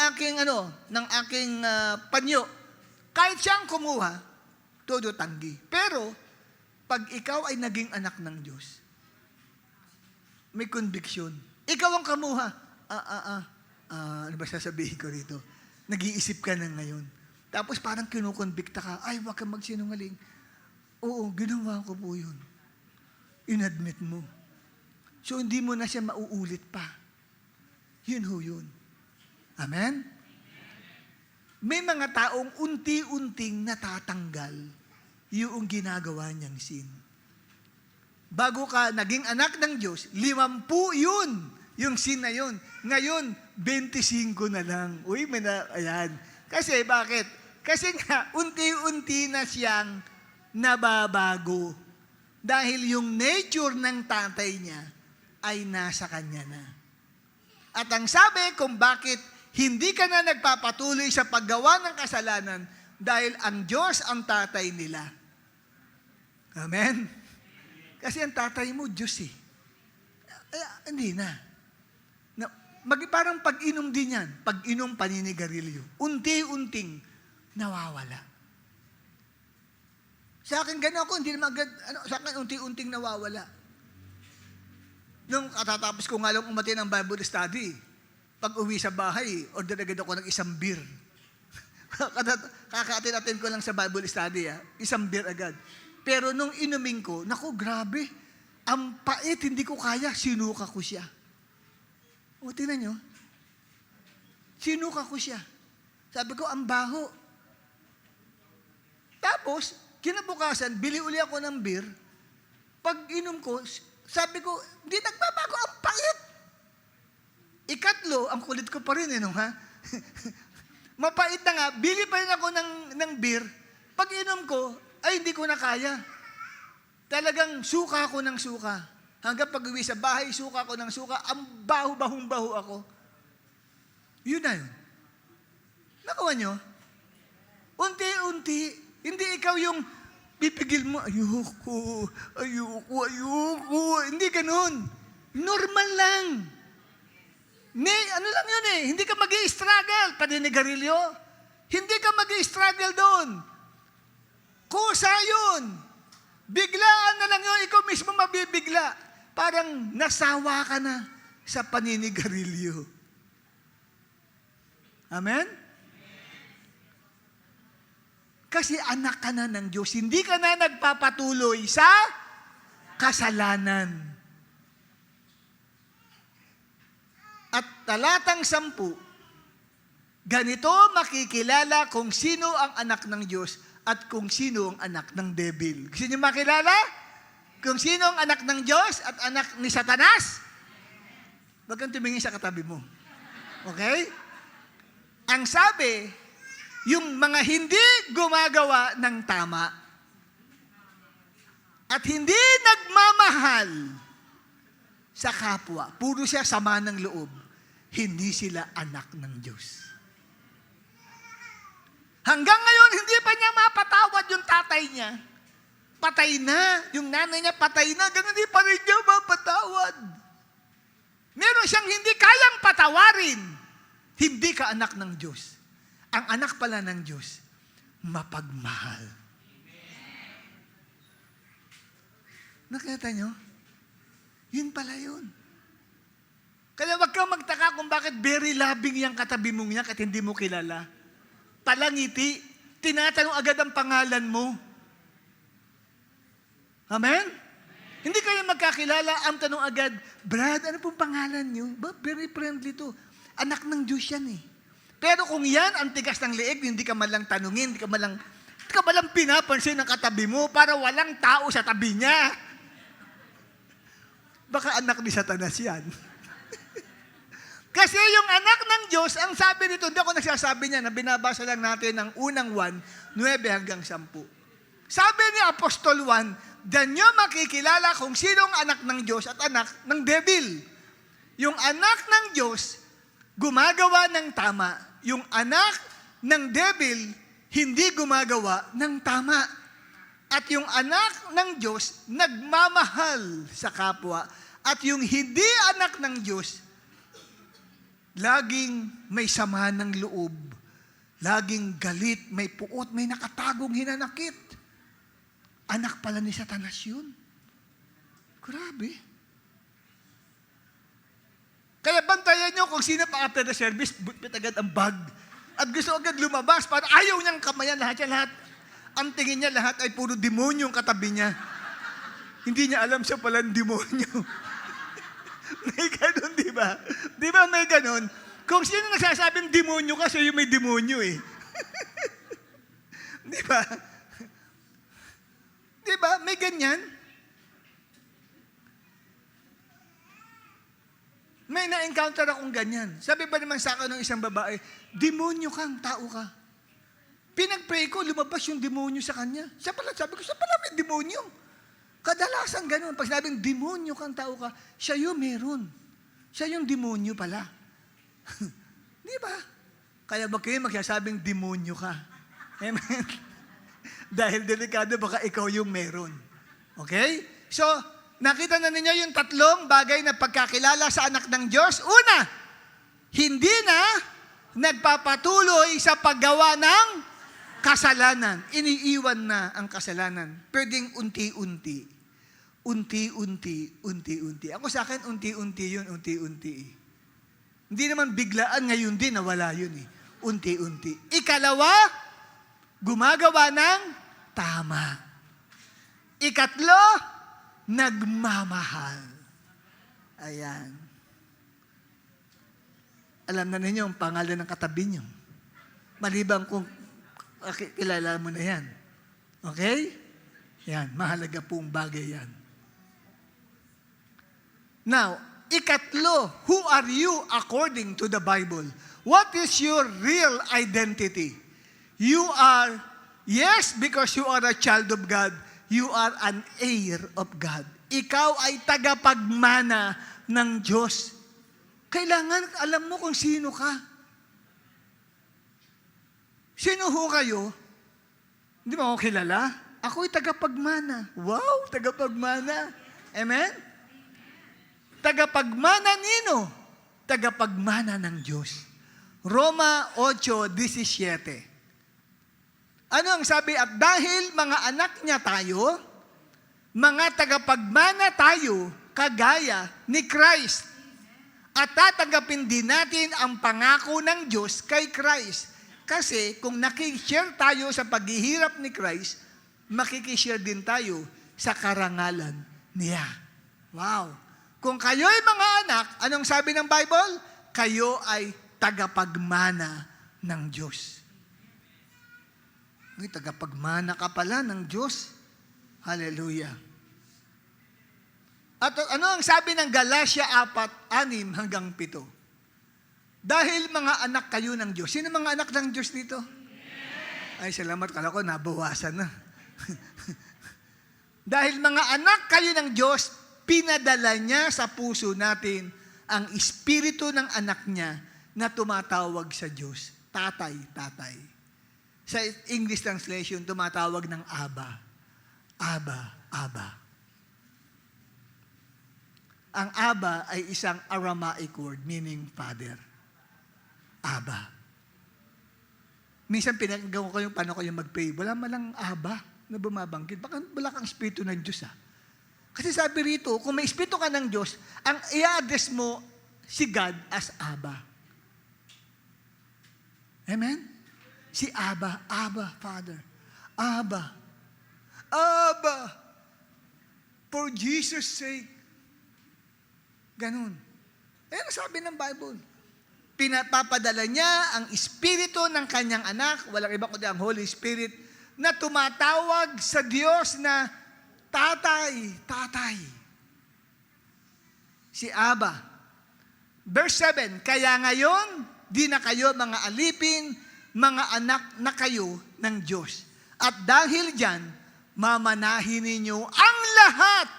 aking panyo. Kahit siyang kumuha, todo tanggi. Pero, pag ikaw ay naging anak ng Diyos, may conviction. Ikaw ang kamuha. Ano ba sasabihin ko rito? Nag-iisip ka na ngayon. Tapos parang kinukonbikta ka, ay, wag kang magsinungaling. Oo, ginawa ko po yun. Inadmit mo. So, hindi mo na siya mauulit pa. Yun ho yun. Amen? May mga taong unti-unting natatanggal yung ginagawa niyang sin. Bago ka naging anak ng Diyos, 50 yun, yung sin na yun. Ngayon, 25 na lang. Uy, ayan. Kasi, bakit? Kasi nga, unti-unti na siyang nababago. Dahil yung nature ng tatay niya ay nasa kanya na. At ang sabi kung bakit hindi ka na nagpapatuloy sa paggawa ng kasalanan dahil ang Diyos ang tatay nila. Amen? Kasi ang tatay mo, Diyos eh. Hindi na. Parang pag-inom din yan. Pag-inom paninigarilyo. Unti-unting nawawala. Sa akin gano'n ako, hindi naman sa akin unti-unting nawawala. Nung katatapos ko nga lang umati ng Bible study, pag uwi sa bahay, order agad ako ng isang beer. Kakaatin-atin ko lang sa Bible study, isang beer agad. Pero nung inumin ko, naku, grabe, ang pait, hindi ko kaya, sinuka ko siya. O, tingnan nyo, sinuka ko siya. Sabi ko, ang baho. Tapos, Kinabukasan, bili uli ako ng beer. Pag inom ko, sabi ko, di nagbabago, ang pait. Ikatlo, ang kulit ko pa rin, ha? Mapait na nga, bili pa rin ako ng beer. Pag inom ko, ay hindi ko na kaya. Talagang suka ako ng suka. Hanggang pag-uwi sa bahay, suka ako ng suka, ang bahong-baho ako. Yun na yun. Nakawa nyo? Unti-unti, hindi ikaw yung pipigil mo, ayoko. Hindi ganun. Normal lang. Ano lang yun hindi ka mag-i-struggle. Paninigarilyo. Hindi ka mag-i-struggle doon. Kusa yun. Biglaan na lang yun, ikaw mismo mabibigla. Parang nasawa ka na sa paninigarilyo. Amen? Kasi anak ka na ng Diyos. Hindi ka na nagpapatuloy sa kasalanan. At talatang 10, ganito makikilala kung sino ang anak ng Diyos at kung sino ang anak ng devil. Gusto niyo makilala? Kung sino ang anak ng Diyos at anak ni Satanas? Huwag kang tumingin sa katabi mo. Okay? Ang sabi, yung mga hindi gumagawa ng tama at hindi nagmamahal sa kapwa, puro siya sama ng loob, hindi sila anak ng Diyos. Hanggang ngayon, hindi pa niya mapatawad yung tatay niya. Patay na. Yung nanay niya patay na. Ganun hindi pa rin niya mapatawad. Meron siyang hindi kayang patawarin. Hindi ka anak ng Diyos. Ang anak pala ng Diyos, mapagmahal. Nakita niyo? Yun pala yun. Kaya wag kang magtaka kung bakit very loving yung katabi mong yan at hindi mo kilala. Palangiti, tinatanong agad ang pangalan mo. Amen? Hindi kayo magkakilala, ang tanong agad, Brad, ano pong pangalan niyo? Very friendly to. Anak ng Diyos yan Pero kung yan, ang tigas ng leeg, hindi ka malang tanungin, hindi ka malang pinapansin ng katabi mo para walang tao sa tabi niya. Baka anak ni Satanas yan. Kasi yung anak ng Diyos, ang sabi nito, hindi ako nagsasabi niya, na binabasa lang natin ng unang 1, 9 hanggang 10. Sabi ni Apostol 1, diyan nyo makikilala kung sinong anak ng Diyos at anak ng devil. Yung anak ng Diyos, gumagawa ng tama. Yung anak ng devil, hindi gumagawa ng tama. At yung anak ng Diyos, nagmamahal sa kapwa. At yung hindi anak ng Diyos, laging may sama ng loob. Laging galit, may puot, may nakatagong hinanakit. Anak pala ni Satanas yun. Grabe. Kaya bantayan nyo kung sino pa after the service, butbit agad ang bag. At gusto agad lumabas, para ayaw niyang kamayan lahat. Ang tingin niya lahat ay puro demonyo yung katabi niya. Hindi niya alam siya palang demonyo. May ganun, di ba? Di ba may ganun? Kung sino nagsasabing demonyo ka, siya yung may demonyo Di ba? Di ba? May ganyan. May na-encounter akong ganyan. Sabi ba naman sa akin ng isang babae, demonyo kang, tao ka. Pinag-pray ko, lumabas yung demonyo sa kanya. Sabi ko, siya pala may demonyo. Kadalasan ganun. Pag sinabing demonyo kang, tao ka, siya yung meron. Siya yung demonyo pala. Di ba? Kaya ba kayo magsasabing demonyo ka? Amen? Dahil delikado, baka ikaw yung meron. Okay? So, nakita na ninyo yung tatlong bagay na pagkakilala sa anak ng Diyos. Una, hindi na nagpapatuloy sa paggawa ng kasalanan. Iniiwan na ang kasalanan. Pwedeng unti-unti. Unti-unti. Ako sa akin, unti-unti yun, unti-unti. Hindi naman biglaan, ngayon din, nawala yun Unti-unti. Ikalawa, gumagawa ng tama. Ikatlo, nagmamahal. Ayan. Alam na ninyo ang pangalan ng katabi niyo. Maliban kung kilala mo na yan. Okay? Yan, mahalaga pong bagay yan. Now, ikatlo, who are you according to the Bible? What is your real identity? You are, yes, because you are a child of God, you are an heir of God. Ikaw ay tagapagmana ng Diyos. Kailangan alam mo kung sino ka. Sino ho kayo? Hindi mo ako kilala? Ako'y tagapagmana. Wow, tagapagmana. Amen? Tagapagmana nino? Tagapagmana ng Diyos. Roma 8:17. Ano ang sabi? At dahil mga anak niya tayo, mga tagapagmana tayo, kagaya ni Christ. At tatanggapin din natin ang pangako ng Diyos kay Christ. Kasi kung nakishare tayo sa paghihirap ni Christ, makikishare din tayo sa karangalan niya. Wow! Kung kayo'y mga anak, anong sabi ng Bible? Kayo ay tagapagmana ng Diyos. Ay, tagapagmana ka pala ng Diyos. Hallelujah. At ano ang sabi ng Galatia 4:6-7? Dahil mga anak kayo ng Diyos. Sino mga anak ng Diyos dito? Ay, salamat. Kala ko, nabawasan na. Dahil mga anak kayo ng Diyos, pinadala niya sa puso natin ang espiritu ng anak niya na tumatawag sa Diyos. Tatay, tatay. Sa English translation, tumatawag ng Aba. Aba, Aba. Ang Aba ay isang Aramaic word, meaning father. Aba. Minsan pinagagawa ko yung paano kayo mag-pray. Wala malang Aba na bumabanggit. Baka wala kang espiritu ng Diyos. Kasi sabi rito, kung may espiritu ka ng Diyos, ang i-address mo si God as Aba. Amen? Si Aba, Aba, Father. Aba. Aba. For Jesus' sake. Ganun. Ayan ang sabi ng Bible. Pinapapadala niya ang espiritu ng kanyang anak, walang iba kundi ang Holy Spirit, na tumatawag sa Diyos na tatay, tatay. Si Aba. Verse 7, kaya ngayon, di na kayo mga alipin, mga anak na kayo ng Diyos. At dahil dyan, mamanahin ninyo ang lahat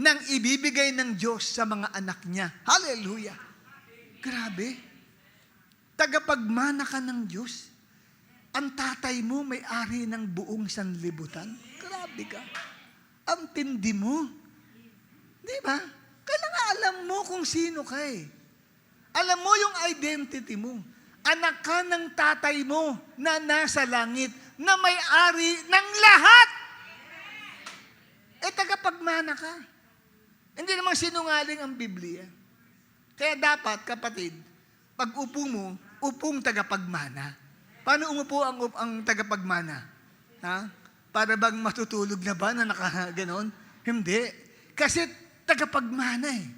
ng ibibigay ng Diyos sa mga anak niya. Hallelujah! Grabe. Tagapagmana ka ng Diyos. Ang tatay mo may-ari ng buong sanlibutan. Grabe ka. Ang tindi mo. Di ba? Kailangan alam mo kung sino ka eh. Alam mo yung identity mo. Anak ka ng tatay mo na nasa langit na may-ari ng lahat. Eh, tagapagmana ka. Hindi naman sinungaling ang Biblia. Kaya dapat, kapatid, pag upo mo, upong tagapagmana. Paano umupo ang tagapagmana? Ha? Para bang matutulog na ba na nakaganon? Hindi. Kasi tagapagmana eh.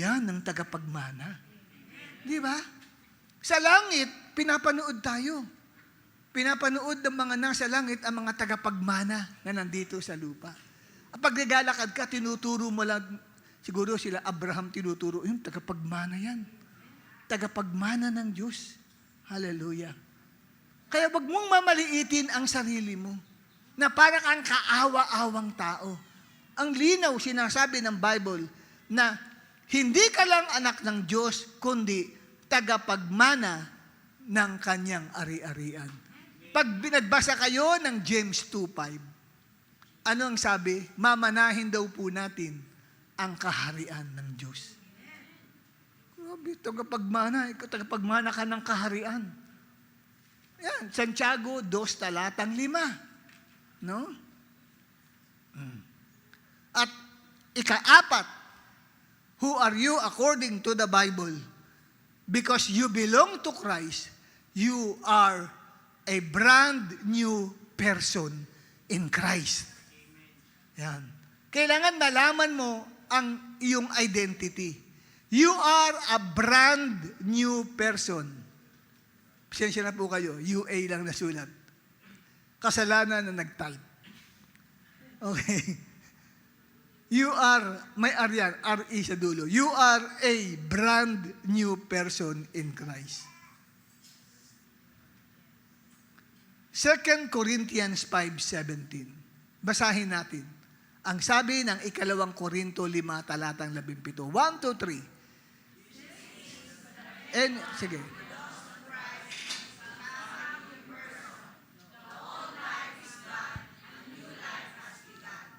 Yan ang tagapagmana. Di ba? Sa langit, pinapanood tayo. Pinapanood ng mga nasa langit ang mga tagapagmana na nandito sa lupa. Pag naglalakad ka, tinuturo mo lang, siguro sila Abraham tinuturo, yung tagapagmana yan. Tagapagmana ng Diyos. Hallelujah. Kaya wag mong mamaliitin ang sarili mo na parang kang kaawa-awang tao. Ang linaw sinasabi ng Bible na hindi ka lang anak ng Diyos, kundi tagapagmana ng kanyang ari-arian. Pag binagbasa kayo ng James 2:5, ano ang sabi? Mamanahin daw po natin ang kaharian ng Diyos. Grabe, tagapagmana. Ikaw, tagapagmana ka ng kaharian. Yan, Santiago 2:5. No? At ika-4, who are you according to the Bible? Because you belong to Christ, you are a brand new person in Christ. Yan. Kailangan malaman mo ang iyong identity. You are a brand new person. Pasensya na po kayo, UA lang nasulat. kasalanan na nag-type. Okay. You are, may R yan, R-E sa dulo. You are a brand new person in Christ. 2 Corinthians 5:17. Basahin natin. Ang sabi ng 2 Korinto 5, talatang 17. 1, 2, 3. And, sige.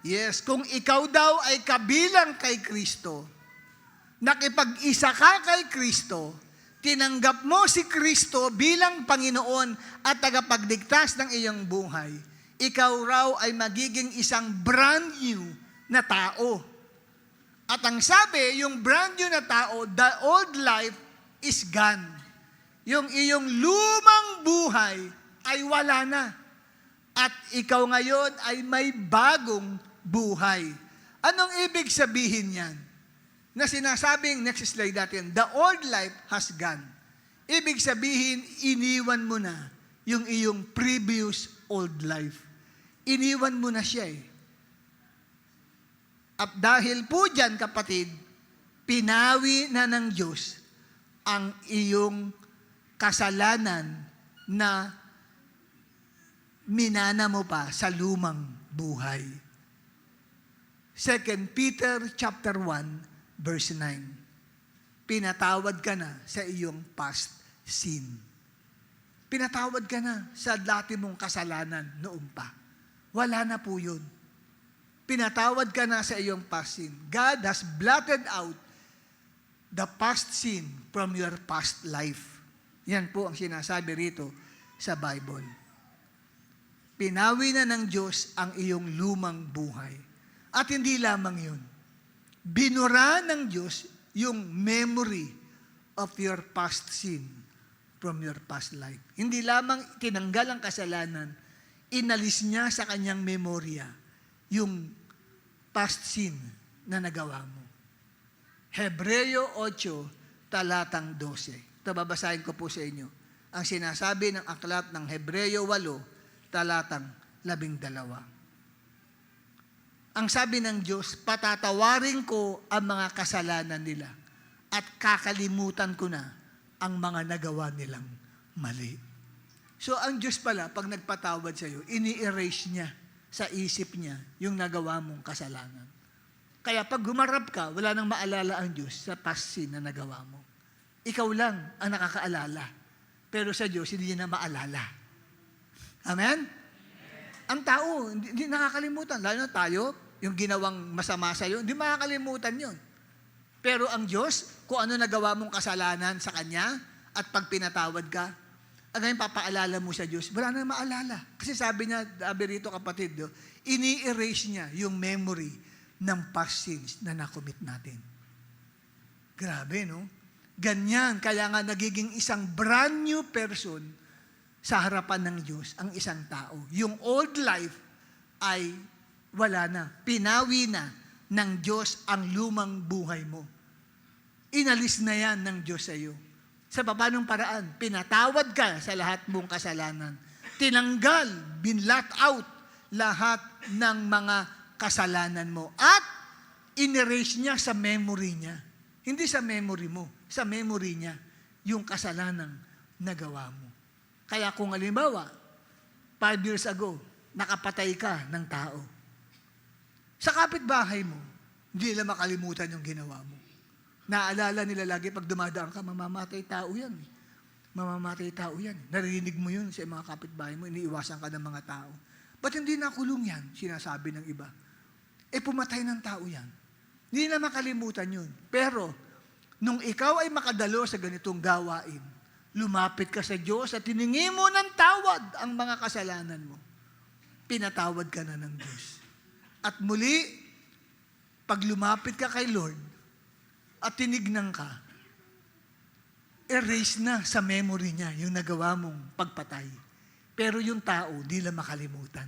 Yes, kung ikaw daw ay kabilang kay Kristo, nakipag-isa ka kay Kristo, tinanggap mo si Kristo bilang Panginoon at tagapagligtas ng iyong buhay, ikaw raw ay magiging isang brand new na tao. At ang sabi, yung brand new na tao, the old life is gone. Yung iyong lumang buhay ay wala na. At ikaw ngayon ay may bagong buhay. Anong ibig sabihin yan? Na sinasabing, next slide natin, the old life has gone. Ibig sabihin, iniwan mo na yung iyong previous old life. Iniwan mo na siya eh. At dahil po dyan, kapatid, pinawi na ng Diyos ang iyong kasalanan na minana mo pa sa lumang buhay. 2 Peter chapter 1, verse 9. Pinatawad ka na sa iyong past sin. Pinatawad ka na sa dati mong kasalanan noon pa. Wala na po yun. Pinatawad ka na sa iyong past sin. God has blotted out the past sin from your past life. Yan po ang sinasabi rito sa Bible. Pinawi na ng Diyos ang iyong lumang buhay. At hindi lamang yun. Binura ng Diyos yung memory of your past sin from your past life. Hindi lamang tinanggal ang kasalanan, inalis niya sa kanyang memorya yung past sin na nagawa mo. Hebreo 8, talatang 12. Ito, babasahin ko po sa inyo. Ang sinasabi ng aklat ng Hebreo 8, talatang 12. Ang sabi ng Diyos, patatawarin ko ang mga kasalanan nila at kakalimutan ko na ang mga nagawa nilang mali. So, ang Diyos pala, pag nagpatawad sa iyo, ini-erase niya sa isip niya yung nagawa mong kasalanan. Kaya pag gumarap ka, wala nang maalala ang Diyos sa past sin na nagawa mo. Ikaw lang ang nakakaalala. Pero sa Diyos, hindi niya na maalala. Amen? Ang tao, hindi nakakalimutan. Lalo na tayo, yung ginawang masama sa iyo, hindi makakalimutan yun. Pero ang Diyos, kung ano nagawa mong kasalanan sa Kanya, at pag pinatawad ka, ano yung papaalala mo sa Diyos? Wala na maalala. Kasi sabi niya, sabi rito kapatid, ini-erase niya yung memory ng past sins na nakomit natin. Grabe, no? Ganyan, kaya nga nagiging isang brand new person sa harapan ng Diyos, ang isang tao. Yung old life ay wala na. Pinawi na ng Diyos ang lumang buhay mo. Inalis na yan ng Diyos sa iyo. Sa paanong paraan? Pinatawad ka sa lahat mong kasalanan. Tinanggal, binlot out lahat ng mga kasalanan mo. At in-erase niya sa memory niya. Hindi sa memory mo, sa memory niya, yung kasalanang nagawa mo. Kaya kung halimbawa, 5 years ago, nakapatay ka ng tao. Sa kapitbahay mo, hindi nila makalimutan yung ginawa mo. Naalala nila lagi pag dumadaan ka, mamamatay tao yan. Mamamatay tao yan. Narinig mo yun sa mga kapitbahay mo, iniiwasan ka ng mga tao. Ba't hindi nakulong yan? Sinasabi ng iba. Pumatay ng tao yan. Hindi na makalimutan yun. Pero, nung ikaw ay makadalo sa ganitong gawain, lumapit ka sa Diyos at hiningi mo ng tawad ang mga kasalanan mo. Pinatawad ka na ng Diyos. At muli, pag lumapit ka kay Lord at tinignan ka, erase na sa memory niya yung nagawa mong pagpatay. Pero yung tao, di lang makalimutan.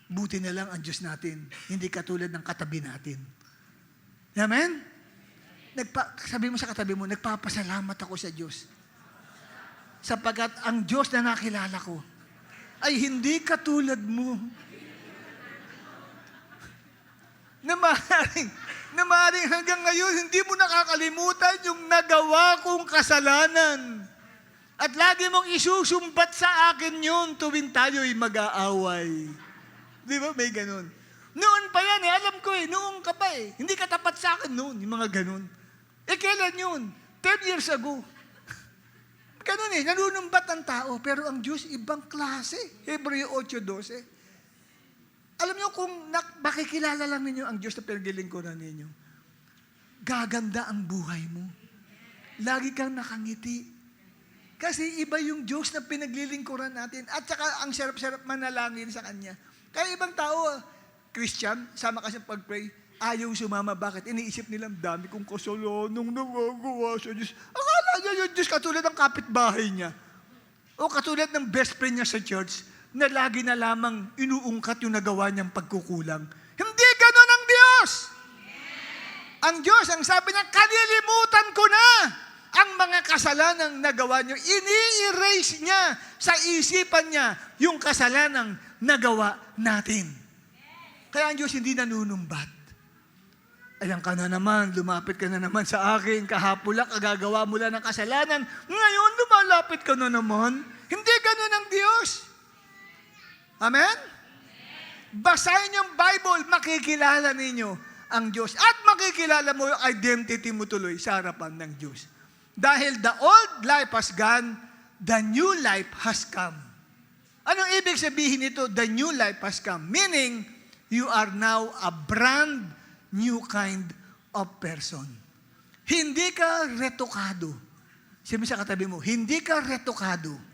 Buti na lang ang Diyos natin, hindi katulad ng katabi natin. Amen? Sabi mo sa katabi mo, nagpapasalamat ako sa Diyos. Sapagkat ang Diyos na nakilala ko ay hindi katulad mo. Na maaaring hanggang ngayon, hindi mo nakakalimutan yung nagawa kong kasalanan. At lagi mong isusumbat sa akin yun tuwing tayo'y mag-aaway. Di ba? May ganun. Noon pa yan alam ko noon ka pa Hindi ka tapat sa akin noon, yung mga ganun. Kailan yun? 10 years ago. Ganun nanunumbat ang tao, pero ang Diyos ibang klase. Hebreo 8:12. Alam niyo kung makikilala lang ninyo ang Diyos na pinaglilingkuran ninyo, gaganda ang buhay mo. Lagi kang nakangiti. Kasi iba yung Diyos na pinaglilingkuran natin. At saka ang sarap-sarap manalangin sa Kanya. Kaya ibang tao, Christian, sama ka sa pag-pray, ayaw sumama. Bakit? Iniisip nilang dami kong kasalanang nagagawa sa Diyos. Akala niya yung Diyos katulad ng kapitbahay niya. O katulad ng best friend niya sa church, na lagi na lamang inuungkat yung nagawa niyang pagkukulang. Hindi ganun ang Diyos! Ang Diyos, ang sabi niya, kalilimutan ko na ang mga kasalanang nagawa niyo. Ini-erase niya sa isipan niya yung kasalanang nagawa natin. Kaya ang Diyos hindi nanunumbat. Ayan ka na naman, lumapit ka na naman sa akin, kahapulak, agagawa mo lang ng kasalanan, ngayon lumalapit ka na naman. Hindi ganun ang Diyos. Amen? Basahin yung Bible, makikilala ninyo ang Diyos. At makikilala mo yung identity mo tuloy sa harapan ng Diyos. Dahil the old life has gone, the new life has come. Anong ibig sabihin nito, the new life has come? Meaning, you are now a brand new kind of person. Hindi ka retokado. Sabi sa katabi mo, hindi ka retokado.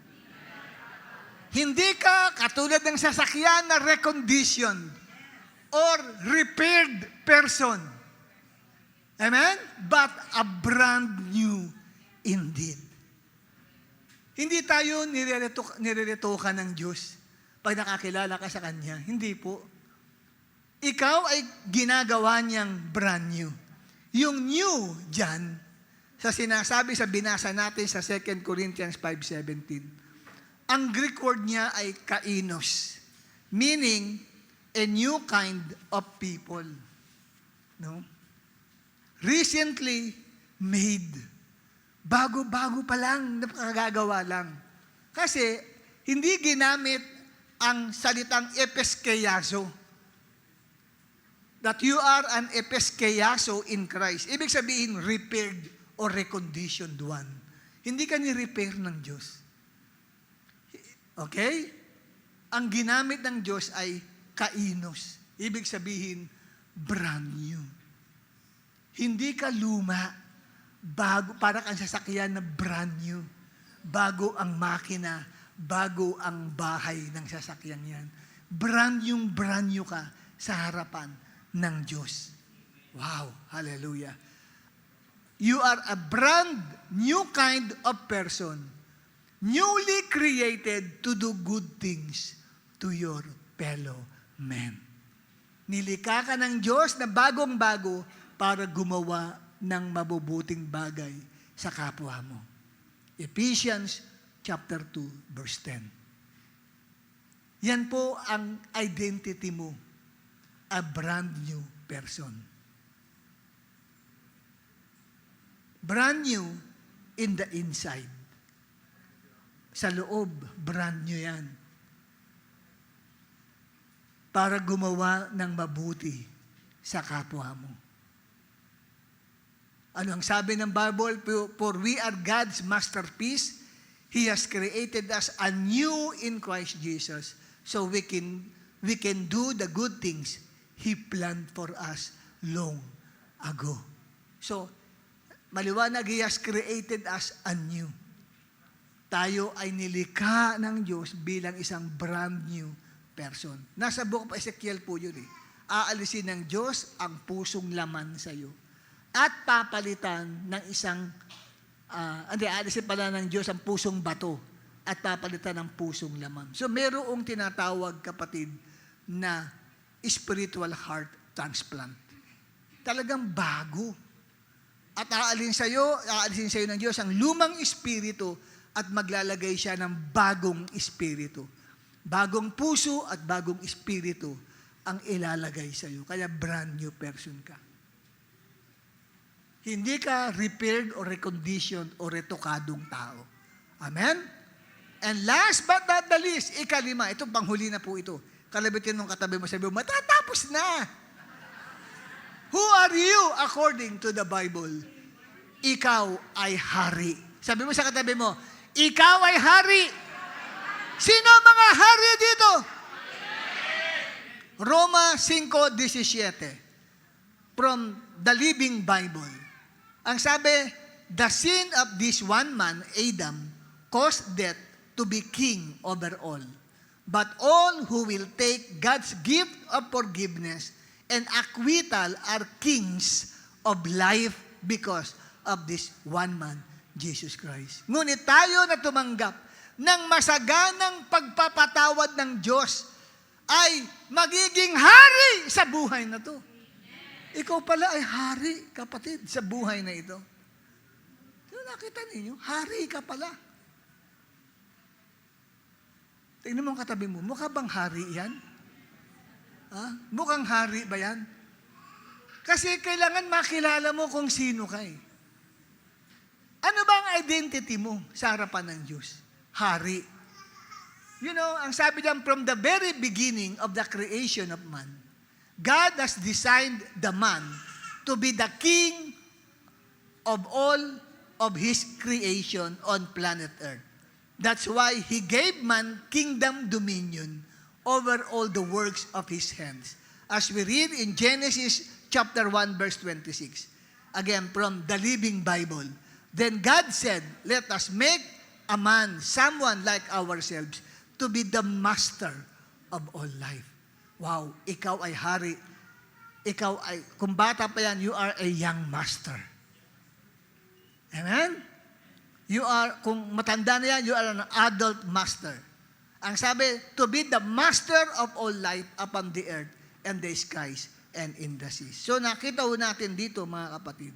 Hindi ka katulad ng sasakyan na reconditioned or repaired person. Amen? But a brand new indeed. Hindi tayo nireretokan ng Diyos pag nakakilala ka sa Kanya. Hindi po. Ikaw ay ginagawa niyang brand new. Yung new dyan, sa sinasabi sa binasa natin sa 2 Corinthians 5:17, ang Greek word niya ay kainos, meaning a new kind of people. No? Recently made. Bago-bago pa lang, napakagagawa lang. Kasi hindi ginamit ang salitang epeskeyaso. That you are an epeskeyaso in Christ. Ibig sabihin, repaired or reconditioned one. Hindi ka ni-repair ng Diyos. Okay? Ang ginamit ng Diyos ay kainos. Ibig sabihin, brand new. Hindi ka luma, bago, para kang sasakyan na brand new. Bago ang makina, bago ang bahay ng sasakyan yan. Brand new ka sa harapan ng Diyos. Wow! Hallelujah! You are a brand new kind of person, newly created to do good things to your fellow men. Nilikha ka ng Diyos na bagong-bago para gumawa ng mabubuting bagay sa kapwa mo. Ephesians chapter 2, verse 10. Yan po ang identity mo, a brand new person. Brand new in the inside. Sa loob, brand new yan. Para gumawa ng mabuti sa kapwa mo. Ano ang sabi ng Bible? For we are God's masterpiece. He has created us anew in Christ Jesus so we can do the good things He planned for us long ago. So, maliwanag, He has created us anew. Tayo ay nilikha ng Diyos bilang isang brand new person. Nasa book of Ezekiel po yun Aalisin ng Diyos ang pusong laman sa iyo. At papalitan ng aalisin pala ng Diyos ang pusong bato at papalitan ng pusong laman. So merong tinatawag, kapatid, na spiritual heart transplant. Talagang bago. At aalisin sa iyo ng Diyos ang lumang espiritu at maglalagay siya ng bagong espiritu. Bagong puso at bagong espiritu ang ilalagay sa iyo. Kaya brand new person ka. Hindi ka repaired or reconditioned o retokadong tao. Amen? And last but not the least, ikalima, ito panghuli na po ito. Kalabitin mong katabi mo, sabi mo, matatapos na. Who are you according to the Bible? Ikaw ay hari. Sabi mo sa katabi mo, ikaw ay hari. Sino ang mga hari dito? Roma 5:17 from the Living Bible. Ang sabi, the sin of this one man, Adam, caused death to be king over all. But all who will take God's gift of forgiveness and acquittal are kings of life because of this one man, Jesus Christ. Ngunit tayo na tumanggap ng masaganang pagpapatawad ng Diyos ay magiging hari sa buhay na to. Ikaw pala ay hari, kapatid, sa buhay na ito. So, nakita ninyo, hari ka pala. Tingnan mo ang katabi mo, mukha bang hari yan? Mukhang hari ba yan? Kasi kailangan makilala mo kung sino ka eh. Ano ba ang identity mo sa harapan ng Diyos? Hari. You know, ang sabi diyan, from the very beginning of the creation of man, God has designed the man to be the king of all of His creation on planet Earth. That's why He gave man kingdom dominion over all the works of His hands. As we read in Genesis chapter 1, verse 26. Again, from the Living Bible. Then God said, let us make a man, someone like ourselves, to be the master of all life. Wow, ikaw ay hari. Ikaw ay, kung bata pa yan, you are a young master. Amen? You are, kung matanda na yan, you are an adult master. Ang sabi, to be the master of all life upon the earth and the skies and in the seas. So nakita ho natin dito, mga kapatid,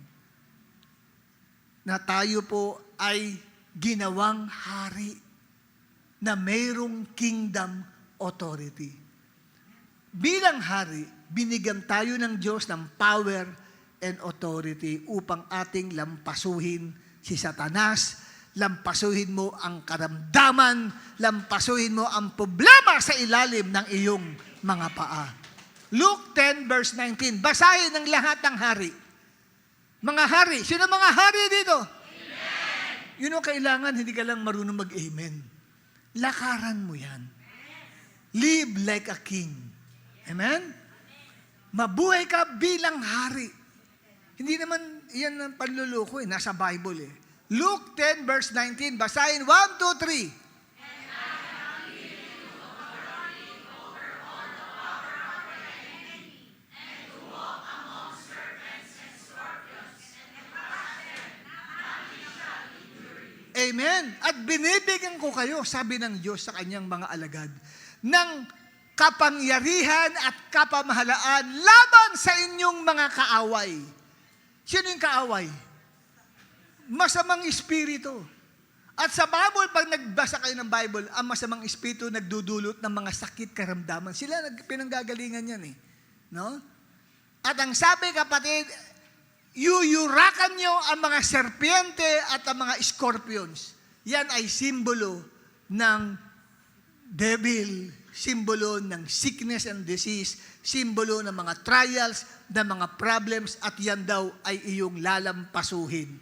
na tayo po ay ginawang hari na mayroong kingdom authority. Bilang hari, binigyan tayo ng Diyos ng power and authority upang ating lampasuhin si Satanas, lampasuhin mo ang karamdaman, lampasuhin mo ang problema sa ilalim ng iyong mga paa. Luke 10 verse 19, basahin ng lahat ng hari. Mga hari, sino mga hari dito? Amen. Yun ang kailangan, hindi ka lang marunong mag-amen. Lakaran mo yan. Live like a king. Amen? Mabuhay ka bilang hari. Hindi naman yan ang panluloko eh. Nasa Bible eh. Luke 10 verse 19. Basahin 1, 2, 3. Amen. At binibigyan ko kayo, sabi ng Diyos sa kanyang mga alagad, ng kapangyarihan at kapamahalaan laban sa inyong mga kaaway. Sino yung kaaway? Masamang espiritu. At sa Bible, pag nagbasa kayo ng Bible, ang masamang espiritu nagdudulot ng mga sakit, karamdaman. Sila pinanggagalingan yan eh. No? At ang sabi, kapatid, yuyurakan nyo ang mga serpiente at ang mga scorpions. Yan ay simbolo ng devil, simbolo ng sickness and disease, simbolo ng mga trials, ng mga problems, at yan daw ay iyong lalampasuhin.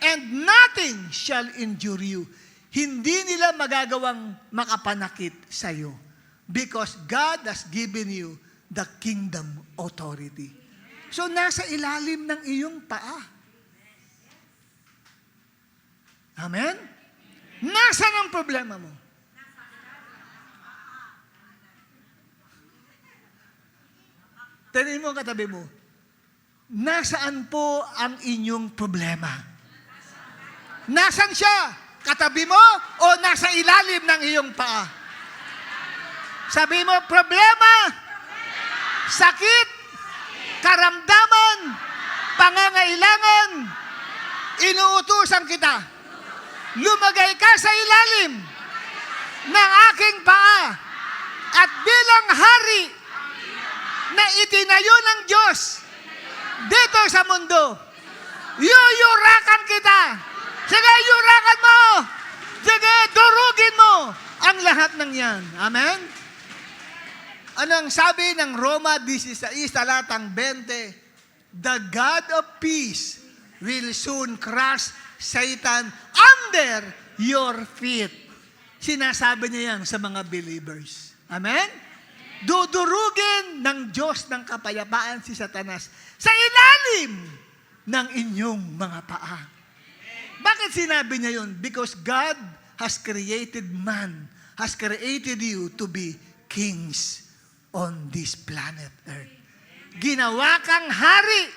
And nothing shall injure you. Hindi nila magagawang makapanakit sa iyo. Because God has given you the kingdom authority. So, nasa ilalim ng iyong paa. Amen? Nasaan ang problema mo? Tanungin mo ang katabi mo, nasaan po ang inyong problema? Nasaan siya? Katabi mo o nasa ilalim ng iyong paa? Sabi mo, problema, sakit, karamdaman, pangangailangan, inuutusan kita. Lumagay ka sa ilalim ng aking paa At bilang hari na itinayo ng Diyos dito sa mundo, yuyurakan kita. Sige, yurakan mo. Sige, durugin mo ang lahat ng yan. Amen? Anong sabi ng Roma 16, talatang 20? The God of peace will soon crush Satan under your feet. Sinasabi niya yan sa mga believers. Amen? Dudurugin ng Diyos ng kapayapaan si Satanas sa ilalim ng inyong mga paa. Bakit sinabi niya yun? Because God has created man, has created you to be kings on this planet Earth. Ginawa kang hari.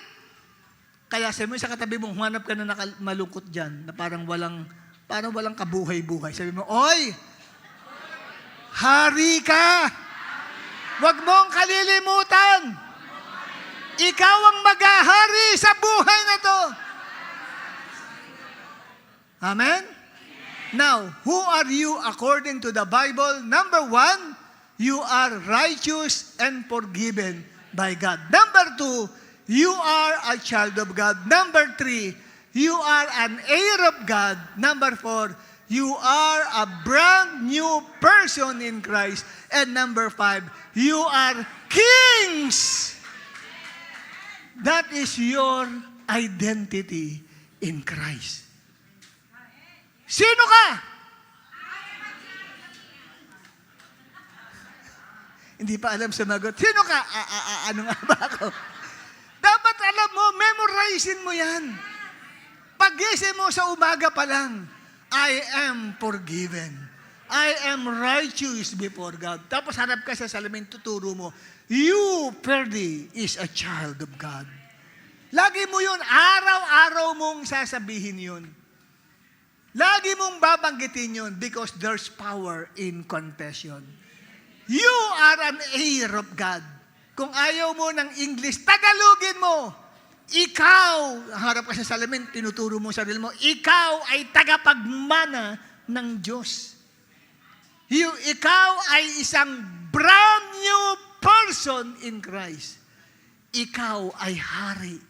Kaya sabi mo sa katabi mo, humanap ka na malungkot dyan, na parang walang kabuhay-buhay. Sabi mo, oy, hari ka. Huwag mong kalilimutan. Ikaw ang maghahari sa buhay na to. Amen? Now, who are you according to the Bible? Number 1, you are righteous and forgiven by God. Number 2, you are a child of God. Number 3, you are an heir of God. Number 4, you are a brand new person in Christ. And number 5, you are kings. That is your identity in Christ. Sino ka? Hindi pa alam sumagot. Sino ka? Ano nga ba ako? Dapat alam mo, memorizein mo yan. Pag-gising mo sa umaga pa lang, I am forgiven. I am righteous before God. Tapos harap ka sa salamin, tuturo mo, you, Ferdy, is a child of God. Lagi mo yun, araw-araw mong sasabihin yun. Lagi mong babanggitin yun because there's power in confession. You are an heir of God. Kung ayaw mo ng English, Tagalogin mo. Ikaw, harap ka sa salamin, tinuturo mo sa sarili mo, ikaw ay tagapagmana ng Diyos. Ikaw ay isang brand new person in Christ. Ikaw ay hari.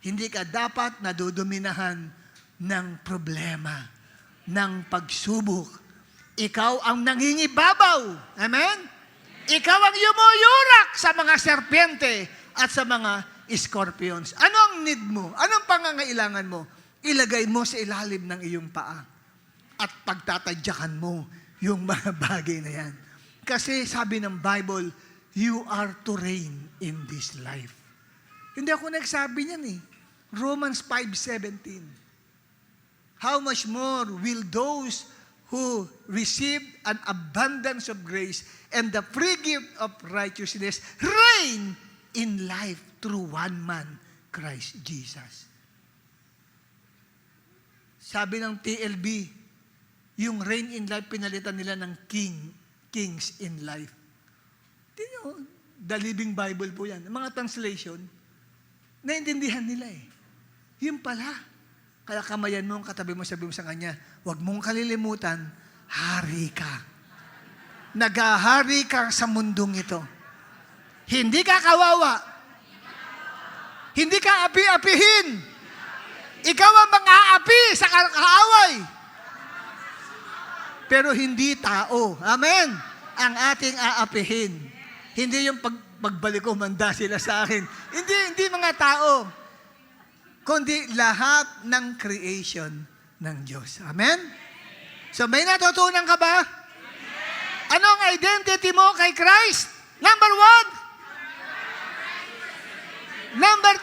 Hindi ka dapat nadudominahan ng problema, ng pagsubok. Ikaw ang nangingibabaw. Amen? Ikaw ang yumuyurak sa mga serpente at sa mga scorpions. Ano ang need mo? Anong pangangailangan mo? Ilagay mo sa ilalim ng iyong paa. At pagtatadyakan mo yung mga bagay na yan. Kasi sabi ng Bible, you are to reign in this life. Hindi ako nagsabi niyan eh. Romans 5:17. How much more will those who receive an abundance of grace and the free gift of righteousness reign in life through one man, Christ Jesus. Sabi ng TLB, yung reign in life, pinalitan nila ng kings in life. Tingnan, the Living Bible po yan. Mga translation, naintindihan nila eh. Yun pala. Kaya kamayan mo ang katabi mo, sabi mo sa kanya, huwag mong kalilimutan, hari ka. Nagahari ka sa mundong ito. Hindi ka kawawa. Hindi ka api-apihin. Ikaw ang mang-aapi sa kaaway. Pero hindi tao. Amen? Ang ating aapihin. Hindi yung pagbalik ko, manda sila sa akin. Hindi mga tao. Kundi lahat ng creation ng Diyos. Amen? So may natutunan ka ba? Anong identity mo kay Christ? Number 1? Number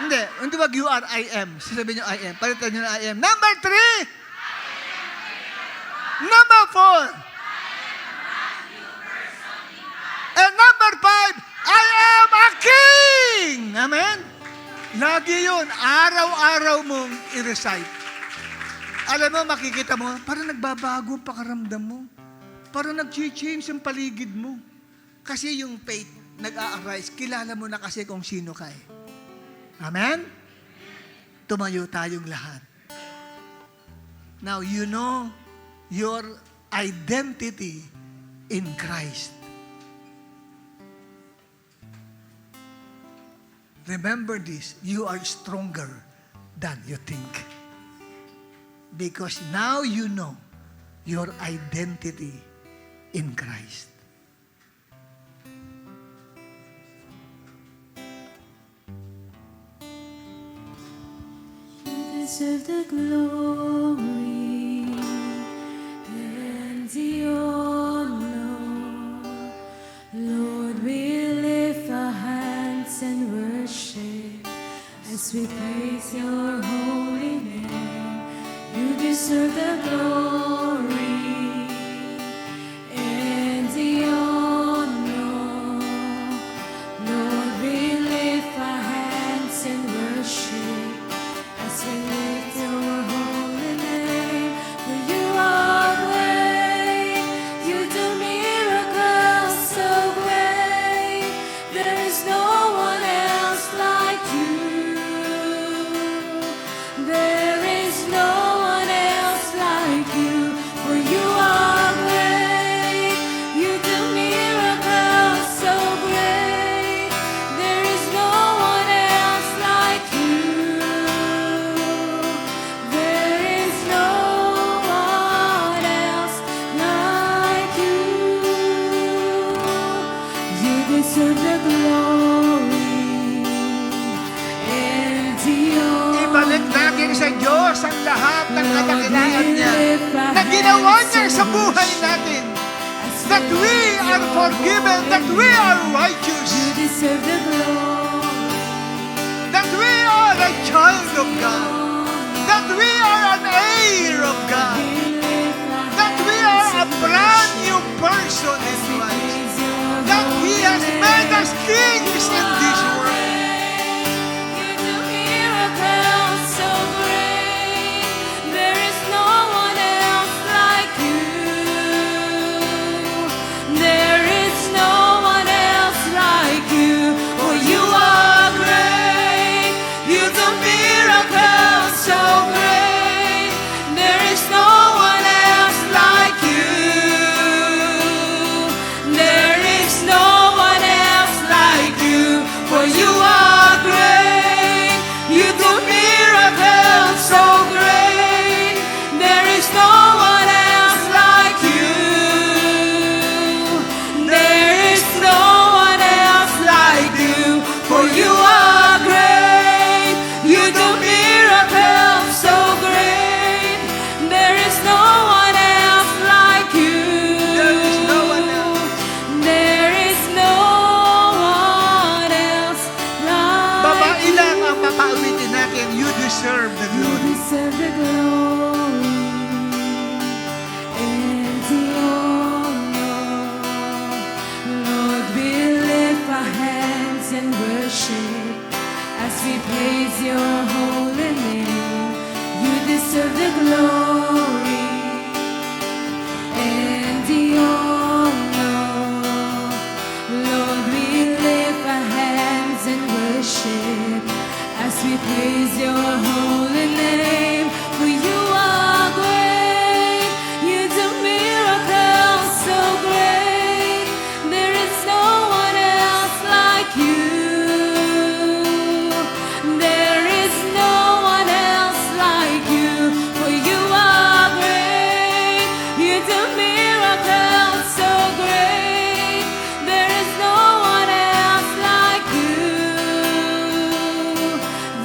2? Hindi wag you are, I am. Sasabihin nyo I am. Palitan nyo na I am. Number 3? Number 4? And number 5, I am a king! Amen? Lagi yun. Araw-araw mong i-recite. Alam mo, makikita mo, parang nagbabago ang pakaramdam mo. Parang nag-change ang paligid mo. Kasi yung faith, nag-a-arise, kilala mo na kasi kung sino ka eh. Amen? Tumayo tayong lahat. Now, you know your identity in Christ. Remember this, you are stronger than you think. Because now you know your identity in Christ. You deserve the glory and the honor. Lord, we lift our hands and worship as we praise your holy name. You deserve the glory and the honor. Lord, we lift our hands and worship as we lift your holy name. For you are great, you do miracles so great. There is no one else like you. There is no one else like you. For you are great, you do miracles so great. There is no one else like you. There is no one else like you. You deserve the glory and the honor. Ibalik natin sa Diyos ang lahat ng kadakilaan niya na ginawa niya sa buhay natin. That we are forgiven, that we are righteous, You deserve the glory. that we are a child of God, that we are an heir of God, that we are a brand new person in Christ, that He has made us kings in this world. You do miracles so great. There is no one else like you. There is no one else like you. For you are great. You do miracles so great. There is no one else like you. There is no one else like you. For you are great. You do miracles so great. There is no one else like you. There is no one else like you. For you are great. You do miracles so great. There is no one else like you. There is no one else. There is no one else like Babae lang ang papaawitin natin, you deserve the You glory. deserve the glory and the honor. Lord, we lift our hands and worship as we praise your holy name. You deserve the glory and the honor. Lord, we lift our hands and worship as we praise your holy name. For you are great, you do miracles so great. There is no one else like you. There is no one else like you. For you are great, you do miracles so great. There is no one else like you.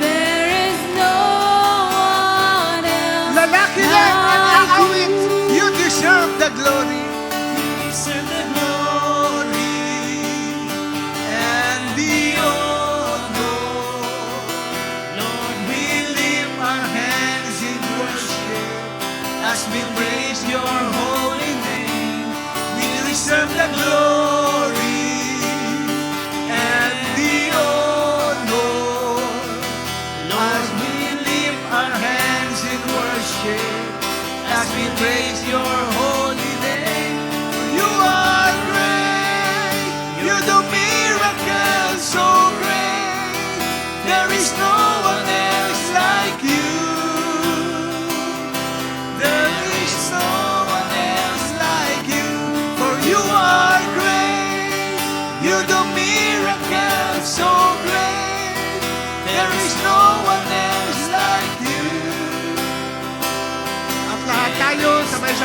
There is no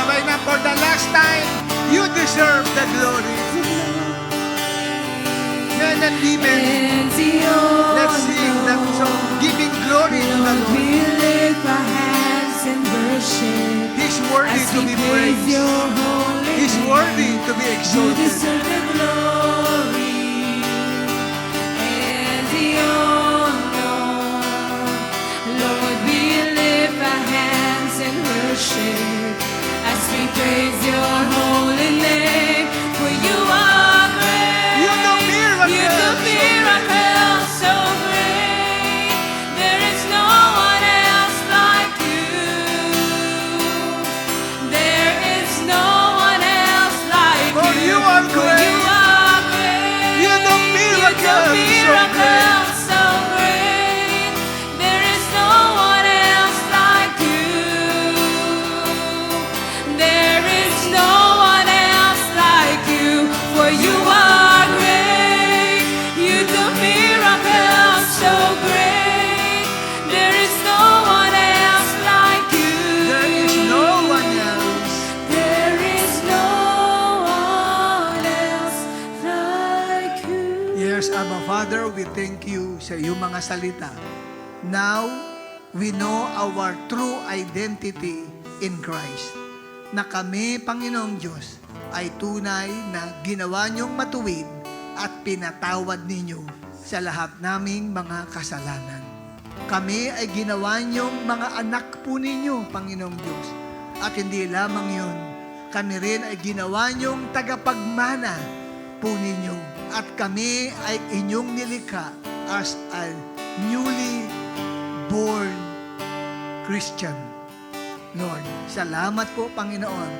Sabay na for the last time, you deserve the glory. Men and women, And the let's sing that song, giving glory to the Lord, Lord. we lift our hands in worship He's worthy as to we be praise praised. your holy He's name. worthy to be You exalted. deserve the glory and the honor. Lord, we lift our hands in worship as we praise your holy name. For you are great. You do miracles You do so miracles so great. There is no one else like you. There is no one else like For you. you are For great. you are great. You do miracles so miracles so great. There is no one else like you. There is no one else like you. For you are great. You do miracles so great. There is no one else like you. There is no one else. There is no one else like you. Yes, Abba Father, we thank you sa iyong mga salita. Now, we know our true identity in Christ. Na kami, Panginoong Diyos, ay tunay na ginawa niyong matuwid at pinatawad ninyo sa lahat naming mga kasalanan. Kami ay ginawa niyong mga anak po ninyo, Panginoong Diyos. At hindi lamang yun, kami rin ay ginawa niyong tagapagmana po ninyo. At kami ay inyong nilikha as a newly born Christian. Lord, salamat po, Panginoon.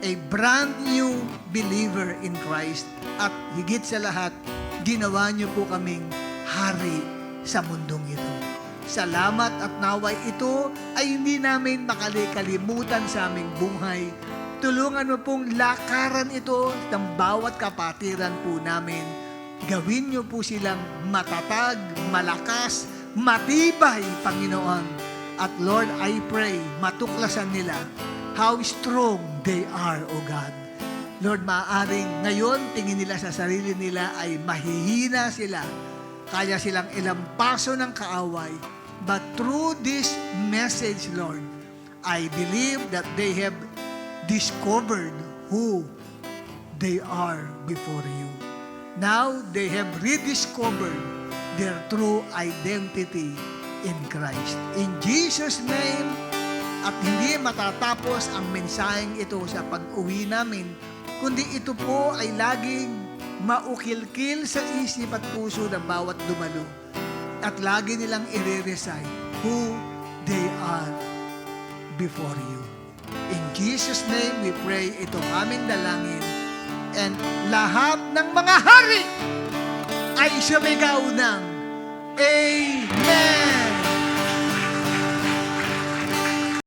A brand new believer in Christ. At higit sa lahat, ginawa niyo po kaming hari sa mundong ito. Salamat at naway ito ay hindi namin makalikalimutan sa aming buhay. Tulungan mo pong lakaran ito ng bawat kapatiran po namin. Gawin niyo po silang matatag, malakas, matibay, Panginoon. At Lord, I pray, matuklasan nila how strong they are, O God. Lord, maaaring ngayon, tingin nila sa sarili nila ay mahihina sila. Kaya silang ilampaso ng kaaway. But through this message, Lord, I believe that they have discovered who they are before you. Now, they have rediscovered their true identity in Christ. In Jesus' name, at hindi matatapos ang mensaheng ito sa pag-uwi namin, kundi ito po ay laging maukilkil sa isip at puso ng bawat dumalo. At lagi nilang i-recite who they are before you. In Jesus' name, we pray itong aming dalangin. And lahat ng mga hari ay sumigaw ng Amen!